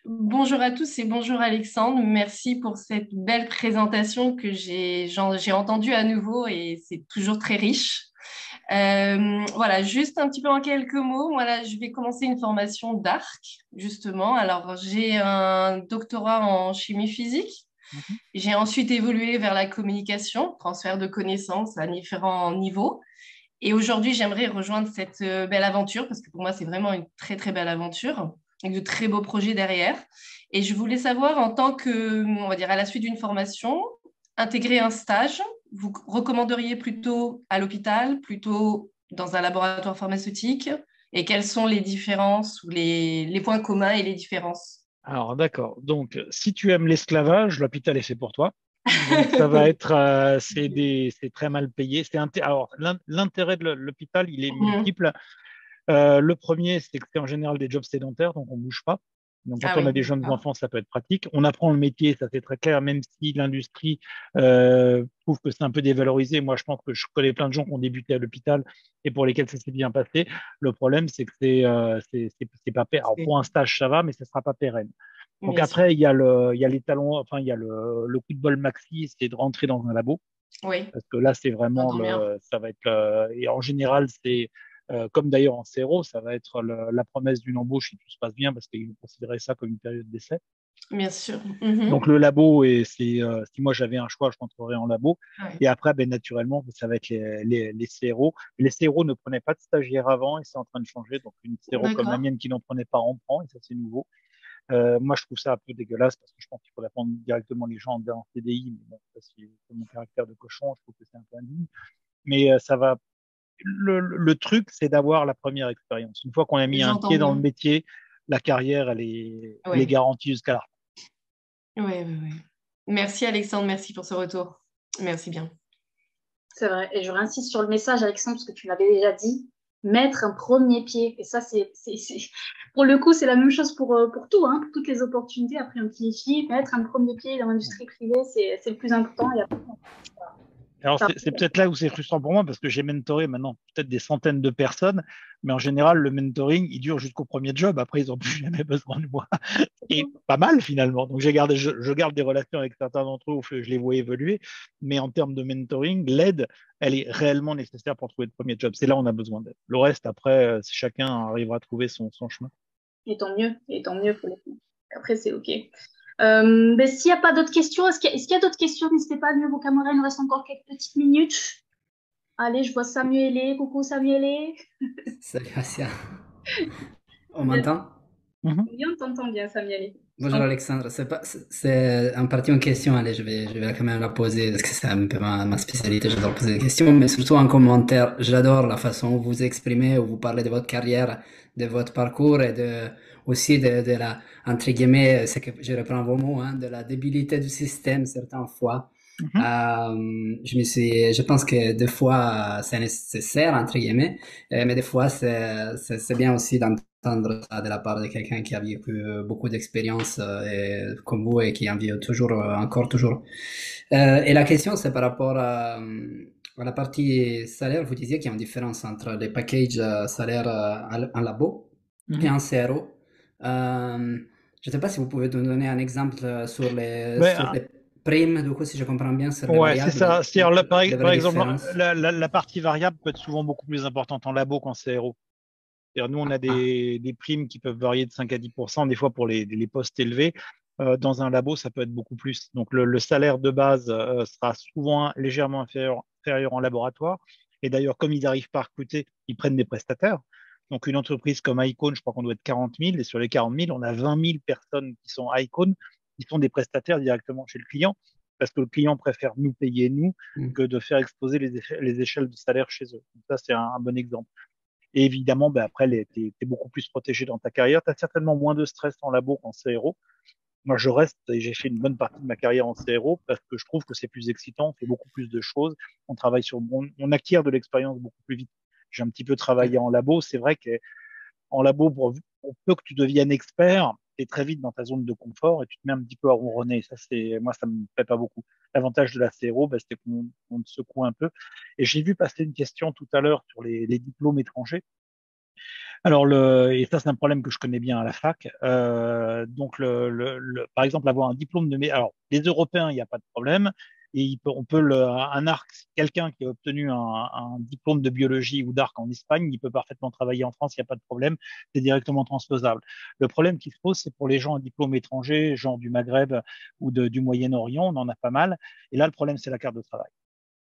Bonjour à tous et bonjour Alexandre. Merci pour cette belle présentation que j'ai entendue à nouveau et c'est toujours très riche. Voilà, juste un petit peu en quelques mots. Voilà, je vais commencer une formation d'ARC, justement. Alors, j'ai un doctorat en chimie physique. Mhm. J'ai ensuite évolué vers la communication, transfert de connaissances à différents niveaux. Et aujourd'hui, j'aimerais rejoindre cette belle aventure parce que pour moi, c'est vraiment une très, très belle aventure avec de très beaux projets derrière. Et je voulais savoir, en tant que, on va dire, à la suite d'une formation, intégrer un stage, vous recommanderiez plutôt à l'hôpital, plutôt dans un laboratoire pharmaceutique? Et quelles sont les différences ou les points communs et les différences? Alors, d'accord. Donc, si tu aimes l'esclavage, l'hôpital est fait pour toi. Donc, ça va être, c'est très mal payé. Alors, l'intérêt de l'hôpital, il est Mhm. multiple. Le premier, c'est que c'est en général des jobs sédentaires, donc on bouge pas. Donc, Ah quand on oui, a des jeunes d'accord. enfants, ça peut être pratique. On apprend le métier, ça c'est très clair, même si l'industrie trouve que c'est un peu dévalorisé. Moi, je pense que je connais plein de gens qui ont débuté à l'hôpital et pour lesquels ça s'est bien passé. Le problème, c'est que c'est pas pérenne. Alors, pour un stage, ça va, mais ça sera pas pérenne. Donc Bien sûr. après, il y a les talons, enfin, il y a le coup de bol maxi, c'est de rentrer dans un labo. Oui, Parce que là, c'est vraiment j'entends bien. ça va être, et en général, c'est comme d'ailleurs en CRO, ça va être la promesse d'une embauche si tout se passe bien, parce qu'ils vont considérer ça comme une période d'essai. Bien sûr. Donc Mhm. le labo, et si moi j'avais un choix, je rentrerais en labo. Ouais. Et après, ben, naturellement, ça va être les CRO. Les CRO ne prenaient pas de stagiaires avant et c'est en train de changer. Donc une CRO comme la D'accord. mienne qui n'en prenait pas en prend, et ça c'est nouveau. Moi, je trouve ça un peu dégueulasse parce que je pense qu'il faudrait prendre directement les gens en CDI. Mais bon, ça, c'est mon caractère de cochon. Je trouve que c'est un peu indigne. Mais ça va. Le truc, c'est d'avoir la première expérience. Une fois qu'on a mis un J'entends pied dans le bien. métier, la carrière, elle est Oui. garantie jusqu'à la fin. Oui, oui, oui. Merci Alexandre, merci pour ce retour. Merci bien. C'est vrai. Et je réinsiste sur le message, Alexandre, parce que tu l'avais déjà dit. Mettre un premier pied. Et ça, pour le coup, c'est la même chose pour tout, hein, pour toutes les opportunités. Après un PhD, mettre un premier pied dans l'industrie privée, c'est le plus important. Et après, Alors, ça- c'est peut-être là où c'est frustrant pour moi parce que j'ai mentoré maintenant peut-être des centaines de personnes, mais en général, le mentoring, il dure jusqu'au premier job. Après, ils n'ont plus jamais besoin de moi. Et pas mal finalement. Donc, je garde des relations avec certains d'entre eux où je les vois évoluer. Mais en termes de mentoring, l'aide, elle est réellement nécessaire pour trouver le premier job. C'est là où on a besoin d'aide. Le reste, après, chacun arrivera à trouver son chemin. et tant mieux pour les filles. Après, c'est OK. Ben, s'il n'y a pas d'autres questions, est-ce qu'il y a d'autres questions? N'hésitez pas à lever vos caméras, il nous reste encore quelques petites minutes. Allez, je vois Samuel. Coucou Samuel. Salut Asia, on Bien, m'entend? Mhm. bien, on t'entend bien, Samuel. Bonjour Alexandre, c'est en partie une question, allez, je vais quand même la poser parce que c'est un peu ma spécialité, j'adore poser des questions, mais surtout en commentaire, j'adore la façon où vous exprimez, où vous parlez de votre carrière, de votre parcours et aussi de la, entre guillemets, c'est que je reprends vos mots, hein, de la débilité du système certaines fois. Mhm. Je pense que des fois c'est nécessaire, entre guillemets, mais des fois c'est bien aussi d'entendre ça de la part de quelqu'un qui a vécu beaucoup d'expériences comme vous et qui en vit toujours, encore toujours. Et la question, c'est par rapport à la partie salaire. Vous disiez qu'il y a une différence entre les packages salaires en labo et Mhm. en CRO. Je ne sais pas si vous pouvez nous donner un exemple sur Ben, les primes, du coup, si je comprends bien, sur les ouais, c'est variables, ça. C'est-à-dire, là, les par vraies exemple, différences. la partie variable peut être souvent beaucoup plus importante en labo qu'en CRO. C'est-à-dire, nous, on a Ah, des primes qui peuvent varier de 5 à 10%, des fois pour les postes élevés. Dans un labo, ça peut être beaucoup plus. Donc, le salaire de base sera souvent légèrement inférieur en laboratoire. Et d'ailleurs, comme ils n'arrivent pas à recruter, ils prennent des prestataires. Donc, une entreprise comme Icon, je crois qu'on doit être 40 000. Et sur les 40 000, on a 20 000 personnes qui sont Icon, qui sont des prestataires directement chez le client, parce que le client préfère nous payer, nous, hmm. que de faire exploser les échelles de salaire chez eux. Donc, ça, c'est un bon exemple. Et évidemment, ben après, tu es beaucoup plus protégé dans ta carrière. Tu as certainement moins de stress en labo qu'en CRO. Moi, je reste et j'ai fait une bonne partie de ma carrière en CRO parce que je trouve que c'est plus excitant, on fait beaucoup plus de choses, on travaille on acquiert de l'expérience beaucoup plus vite. J'ai un petit peu travaillé en labo. C'est vrai qu'en labo, pour peu que tu deviennes expert, tu es très vite dans ta zone de confort et tu te mets un petit peu à ronronner. Moi, ça me plaît pas beaucoup. L'avantage de la CRO, ben, c'était qu'on te secoue un peu. Et j'ai vu passer une question tout à l'heure sur les diplômes étrangers. Alors, et ça, c'est un problème que je connais bien à la fac. Donc, par exemple, avoir un diplôme alors, les Européens, il n'y a pas de problème. Et on peut un arc, quelqu'un qui a obtenu un diplôme de biologie ou d'arc en Espagne, il peut parfaitement travailler en France, il n'y a pas de problème. C'est directement transposable. Le problème qui se pose, c'est pour les gens à diplôme étranger, genre du Maghreb ou du Moyen-Orient, on en a pas mal. Et là, le problème, c'est la carte de travail.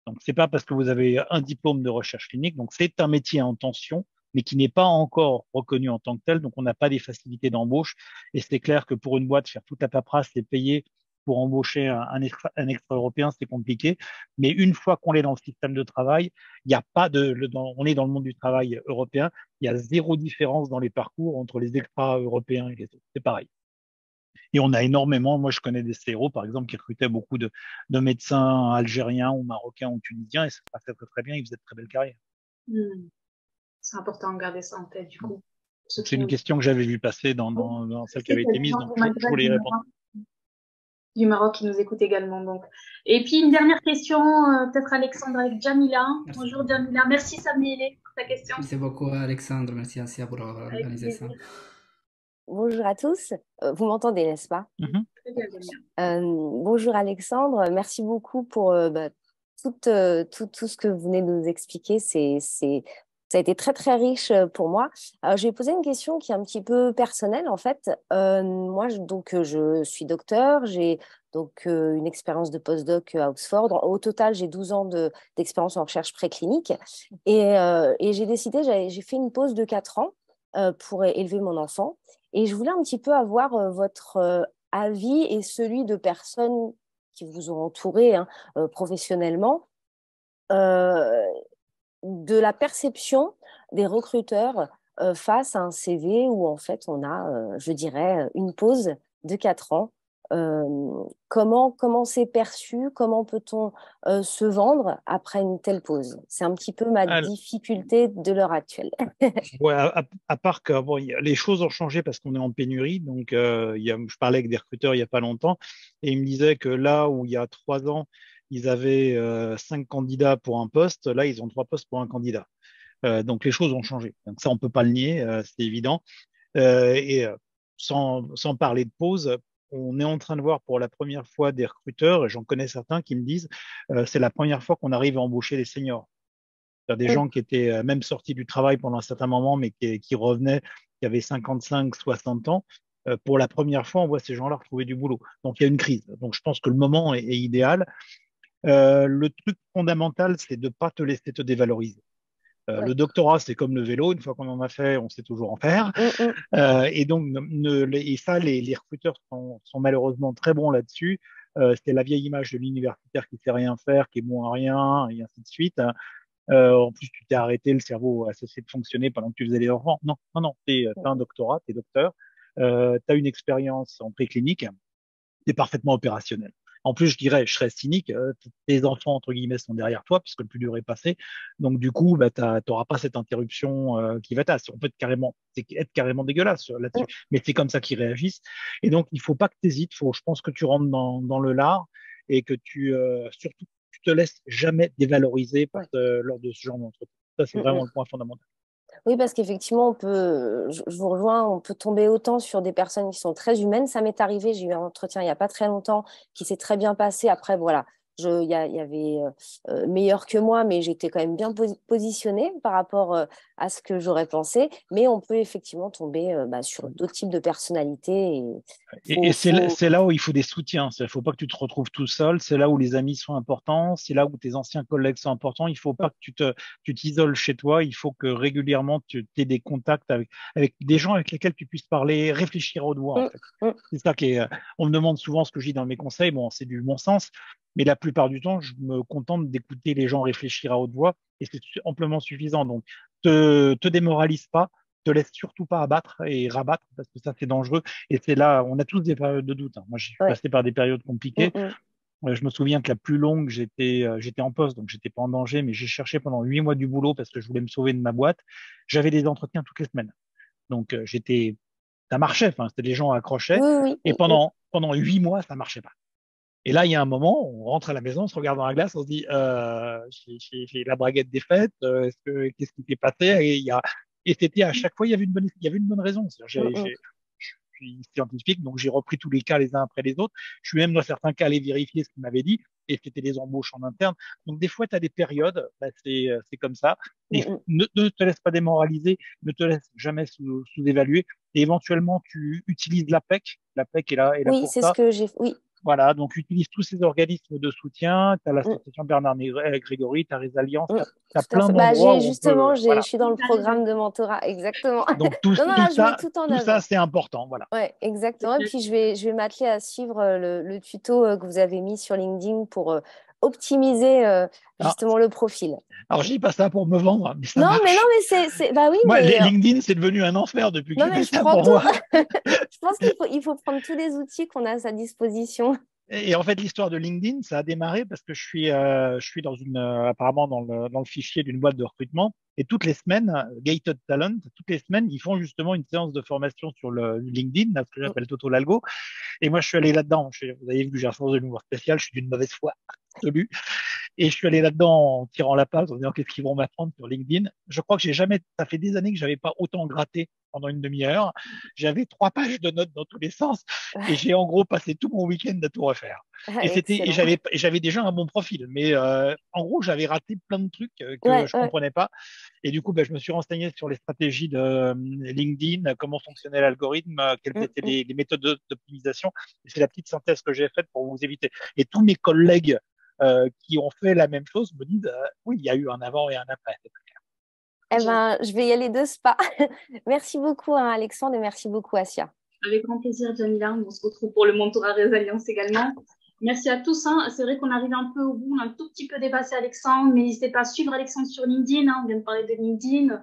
Donc, c'est pas parce que vous avez un diplôme de recherche clinique. Donc, c'est un métier en tension, mais qui n'est pas encore reconnu en tant que tel. Donc, on n'a pas des facilités d'embauche. Et c'est clair que pour une boîte, faire toute la paperasse et payer pour embaucher un extra-européen, c'est compliqué. Mais une fois qu'on est dans le système de travail, il n'y a pas on est dans le monde du travail européen, il y a zéro différence dans les parcours entre les extra-européens et les autres. C'est pareil. Et on a énormément, moi je connais des CRO par exemple qui recrutaient beaucoup de médecins algériens ou marocains ou tunisiens et ça se passait très, très bien, ils faisaient de très belles carrières. Hmm. C'est important de garder ça en tête, du coup. Ceux Donc c'est qui une ont... question que j'avais vu passer Oui, dans je celle qui sais avait qu'il y a été des mise, gens donc du je Maghreb, voulais y répondre. du Maroc qui nous écoutent également. Donc. Et puis une dernière question, peut-être Alexandre avec Jamila. Merci Bonjour beaucoup. Jamila, merci Samuel pour ta question. Merci beaucoup Alexandre, merci Asia pour Avec organiser ça. plaisir. Bonjour à tous. Vous m'entendez, n'est-ce pas? Mhm. Très bien, Jamila. Bonjour Alexandre. Merci beaucoup pour tout ce que vous venez de nous expliquer. Ça a été très, très riche pour moi. Alors, je vais poser une question qui est un petit peu personnelle, en fait. Moi, je suis docteur. J'ai une expérience de postdoc à Oxford. Au total, j'ai 12 ans d'expérience en recherche préclinique. Et j'ai décidé, j'ai fait une pause de 4 ans pour élever mon enfant. Et je voulais un petit peu avoir votre avis et celui de personnes qui vous ont entouré hein, professionnellement, euh, de la perception des recruteurs face à un CV où en fait on a, je dirais, une pause de 4 ans. Comment c'est perçu? Comment peut-on se vendre après une telle pause? C'est un petit peu ma Alors, difficulté de l'heure actuelle. ouais, à part que bon, les choses ont changé parce qu'on est en pénurie. Donc, je parlais avec des recruteurs il y a pas longtemps et ils me disaient que là où il y a 3 ans, ils avaient 5 candidats pour un poste, là ils ont 3 postes pour un candidat. Donc les choses ont changé. Donc ça, on peut pas le nier, c'est évident. Et sans parler de pause, on est en train de voir pour la première fois des recruteurs, et j'en connais certains qui me disent, c'est la première fois qu'on arrive à embaucher des seniors. C'est-à-dire des gens qui étaient même sortis du travail pendant un certain moment, mais qui revenaient, qui avaient 55, 60 ans. Pour la première fois, on voit ces gens-là retrouver du boulot. Donc il y a une crise. Donc je pense que le moment est idéal. Le truc fondamental, c'est de ne pas te laisser te dévaloriser. Ouais. Le doctorat, c'est comme le vélo, une fois qu'on en a fait, on sait toujours en faire. Et donc, et ça, les recruteurs sont malheureusement très bons là-dessus. C'est la vieille image de l'universitaire qui sait rien faire, qui est bon à rien, et ainsi de suite. En plus, tu t'es arrêté, le cerveau a cessé de fonctionner pendant que tu faisais les enfants. Non, non, non, t'as un doctorat, t'es docteur, t'as une expérience en préclinique, t'es parfaitement opérationnel. En plus, je dirais, je serais cynique, tes enfants, entre guillemets, sont derrière toi, puisque le plus dur est passé. Donc, du coup, bah, t'auras pas cette interruption qui va on peut être carrément dégueulasse là-dessus. Mais c'est comme ça qu'ils réagissent. Et donc, il faut pas que tu hésites. Je pense que tu rentres dans le lard et que surtout, tu te laisses jamais dévaloriser lors de ce genre d'entretien. Ça, c'est vraiment le point fondamental. Oui, parce qu'effectivement, je vous rejoins, on peut tomber autant sur des personnes qui sont très humaines. Ça m'est arrivé, j'ai eu un entretien il n'y a pas très longtemps qui s'est très bien passé. Après, voilà, il y avait meilleur que moi, mais j'étais quand même bien positionnée par rapport à ce que j'aurais pensé. Mais on peut effectivement tomber sur d'autres types de personnalités. Et c'est là où il faut des soutiens. Il ne faut pas que tu te retrouves tout seul. C'est là où les amis sont importants. C'est là où tes anciens collègues sont importants. Il ne faut pas que tu t'isoles chez toi. Il faut que régulièrement tu aies des contacts avec des gens avec lesquels tu puisses parler, réfléchir à haute voix, en fait. C'est ça qui est. On me demande souvent ce que je dis dans mes conseils. Bon, c'est du bon sens, mais la plupart du temps, je me contente d'écouter les gens réfléchir à haute voix et c'est amplement suffisant. Donc, te démoralise pas, te laisse surtout pas abattre et rabattre parce que ça, c'est dangereux. Et c'est là, on a tous des périodes de doute, hein. Moi, je suis passé par des périodes compliquées. Je me souviens que la plus longue, j'étais en poste, donc j'étais pas en danger, mais j'ai cherché pendant 8 mois du boulot parce que je voulais me sauver de ma boîte. J'avais des entretiens toutes les semaines. Donc, ça marchait, enfin, c'était les gens accrochaient. Et pendant 8 mois, ça marchait pas. Et là, il y a un moment, on rentre à la maison, on se regarde dans la glace, on se dit, j'ai la braguette défaite, qu'est-ce qui s'est passé? Et c'était à chaque fois, il y avait une bonne raison. Je suis scientifique, donc j'ai repris tous les cas les uns après les autres. Je suis même dans certains cas allé vérifier ce qu'il m'avait dit, et c'était des embauches en interne. Donc des fois, tu as des périodes, c'est comme ça. Et ne te laisse pas démoraliser, ne te laisse jamais sous-évaluer. Et éventuellement, tu utilises l'APEC. L'APEC est là Oui, pour c'est ce ça. que j'ai. Oui. Voilà, donc utilise tous ces organismes de soutien. Tu as l'association Bernard Grégory, tu as Résalliance, tu as Tout à plein fait. d'endroits où on Justement, peut. je Voilà. suis dans le programme de mentorat, exactement. Donc tout, Non, non, tout là, je mets ça, tout en tout ça, avant. c'est important. Voilà. Ouais, exactement. Et puis, je vais m'atteler à suivre le tuto que vous avez mis sur LinkedIn pour optimiser justement le profil. Alors, je dis pas ça pour me vendre, mais ça Non, marche. mais bah oui, Moi, mais LinkedIn, c'est devenu un enfer depuis que non, j'ai mais fait je ça prends pour tout. moi. Je pense qu'il faut prendre tous les outils qu'on a à sa disposition. Et en fait, l'histoire de LinkedIn, ça a démarré parce que je suis apparemment dans le fichier d'une boîte de recrutement. Et toutes les semaines, Gated Talent, toutes les semaines, ils font justement une séance de formation sur le LinkedIn, là, ce que j'appelle Toto l'algo. Et moi, je suis allé là-dedans. Vous avez vu que j'ai un sens de l'humour spécial. Je suis d'une mauvaise foi absolue. Et je suis allé là-dedans en tirant la page, en disant qu'est-ce qu'ils vont m'apprendre sur LinkedIn. Je crois que ça fait des années que j'avais pas autant gratté pendant une demi-heure. J'avais 3 pages de notes dans tous les sens et j'ai en gros passé tout mon week-end à tout refaire. Et Excellent. j'avais déjà un bon profil, mais en gros, j'avais raté plein de trucs que Ouais, je ouais. comprenais pas. Et du coup, ben, je me suis renseigné sur les stratégies de LinkedIn, comment fonctionnait l'algorithme, quelles étaient les méthodes d'optimisation. Et c'est la petite synthèse que j'ai faite pour vous éviter. Et tous mes collègues qui ont fait la même chose me disent oui, il y a eu un avant et un après. Eh ben, je vais y aller de ce pas. Merci beaucoup, hein, Alexandre, et merci beaucoup, Asia. Avec grand plaisir, Jamila. On se retrouve pour le mentorat Résilience également. Merci à tous. Hein. C'est vrai qu'on arrive un peu au bout. On a un tout petit peu dépassé Alexandre, mais n'hésitez pas à suivre Alexandre sur LinkedIn. Hein. On vient de parler de LinkedIn.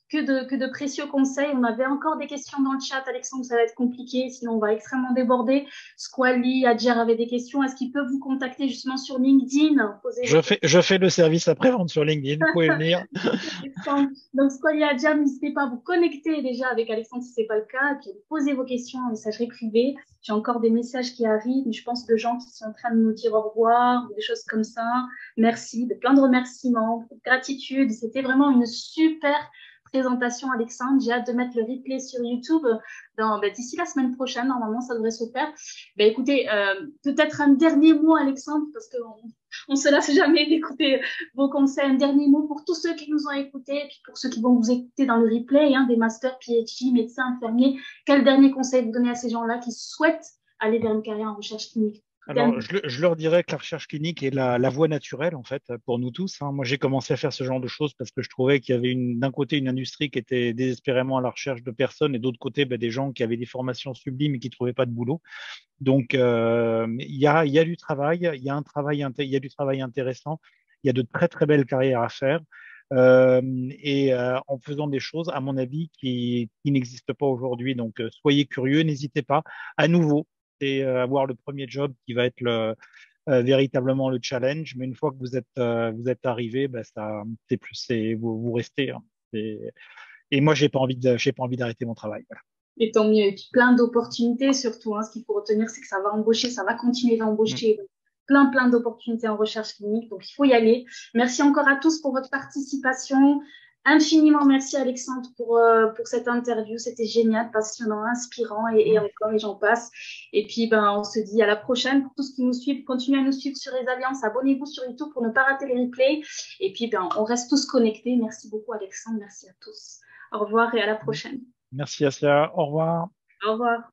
Que de précieux conseils. On avait encore des questions dans le chat, Alexandre, ça va être compliqué, sinon on va extrêmement déborder. Squally, Adjer avait des questions. Est-ce qu'ils peuvent vous contacter justement sur LinkedIn? Je fais le service après-vente sur LinkedIn, vous pouvez venir. Donc, Squally, Adjer, n'hésitez pas à vous connecter déjà avec Alexandre si ce n'est pas le cas, et puis poser vos questions en messagerie privée. J'ai encore des messages qui arrivent, mais je pense de gens qui sont en train de nous dire au revoir, ou des choses comme ça. Merci, plein de remerciements, de gratitude. C'était vraiment une super présentation, Alexandre. J'ai hâte de mettre le replay sur YouTube d'ici la semaine prochaine. Normalement, ça devrait se faire. Écoutez, peut-être un dernier mot, Alexandre, parce qu'on ne se lasse jamais d'écouter vos conseils. Un dernier mot pour tous ceux qui nous ont écoutés, et puis pour ceux qui vont vous écouter dans le replay, hein, des masters, PhD, médecins, infirmiers. Quel dernier conseil vous donnez à ces gens-là qui souhaitent aller vers une carrière en recherche clinique? Alors, je leur dirais que la recherche clinique est la voie naturelle, en fait, pour nous tous, hein. Moi, j'ai commencé à faire ce genre de choses parce que je trouvais qu'il y avait d'un côté une industrie qui était désespérément à la recherche de personnes et d'autre côté, des gens qui avaient des formations sublimes et qui trouvaient pas de boulot. Donc, il y a du travail, il y a il y a du travail intéressant, il y a de très, très belles carrières à faire. En faisant des choses, à mon avis, qui n'existent pas aujourd'hui. Donc, soyez curieux, n'hésitez pas. À nouveau, c'est avoir le premier job qui va être véritablement le challenge. Mais une fois que vous êtes arrivé, c'est plus, vous restez, hein. Et moi, j'ai pas envie d'arrêter mon travail. Voilà. Et tant mieux. Et puis plein d'opportunités surtout, hein. Ce qu'il faut retenir, c'est que ça va embaucher, ça va continuer d'embaucher. Plein d'opportunités en recherche clinique. Donc, il faut y aller. Merci encore à tous pour votre participation. Infiniment merci, Alexandre, pour cette interview. C'était génial, passionnant, inspirant et encore, et j'en passe. Et puis, on se dit à la prochaine. Pour tous qui nous suivent, continuez à nous suivre sur les Alliances. Abonnez-vous sur YouTube pour ne pas rater les replays. Et puis, on reste tous connectés. Merci beaucoup, Alexandre. Merci à tous. Au revoir et à la prochaine. Merci, Asia. Au revoir. Au revoir.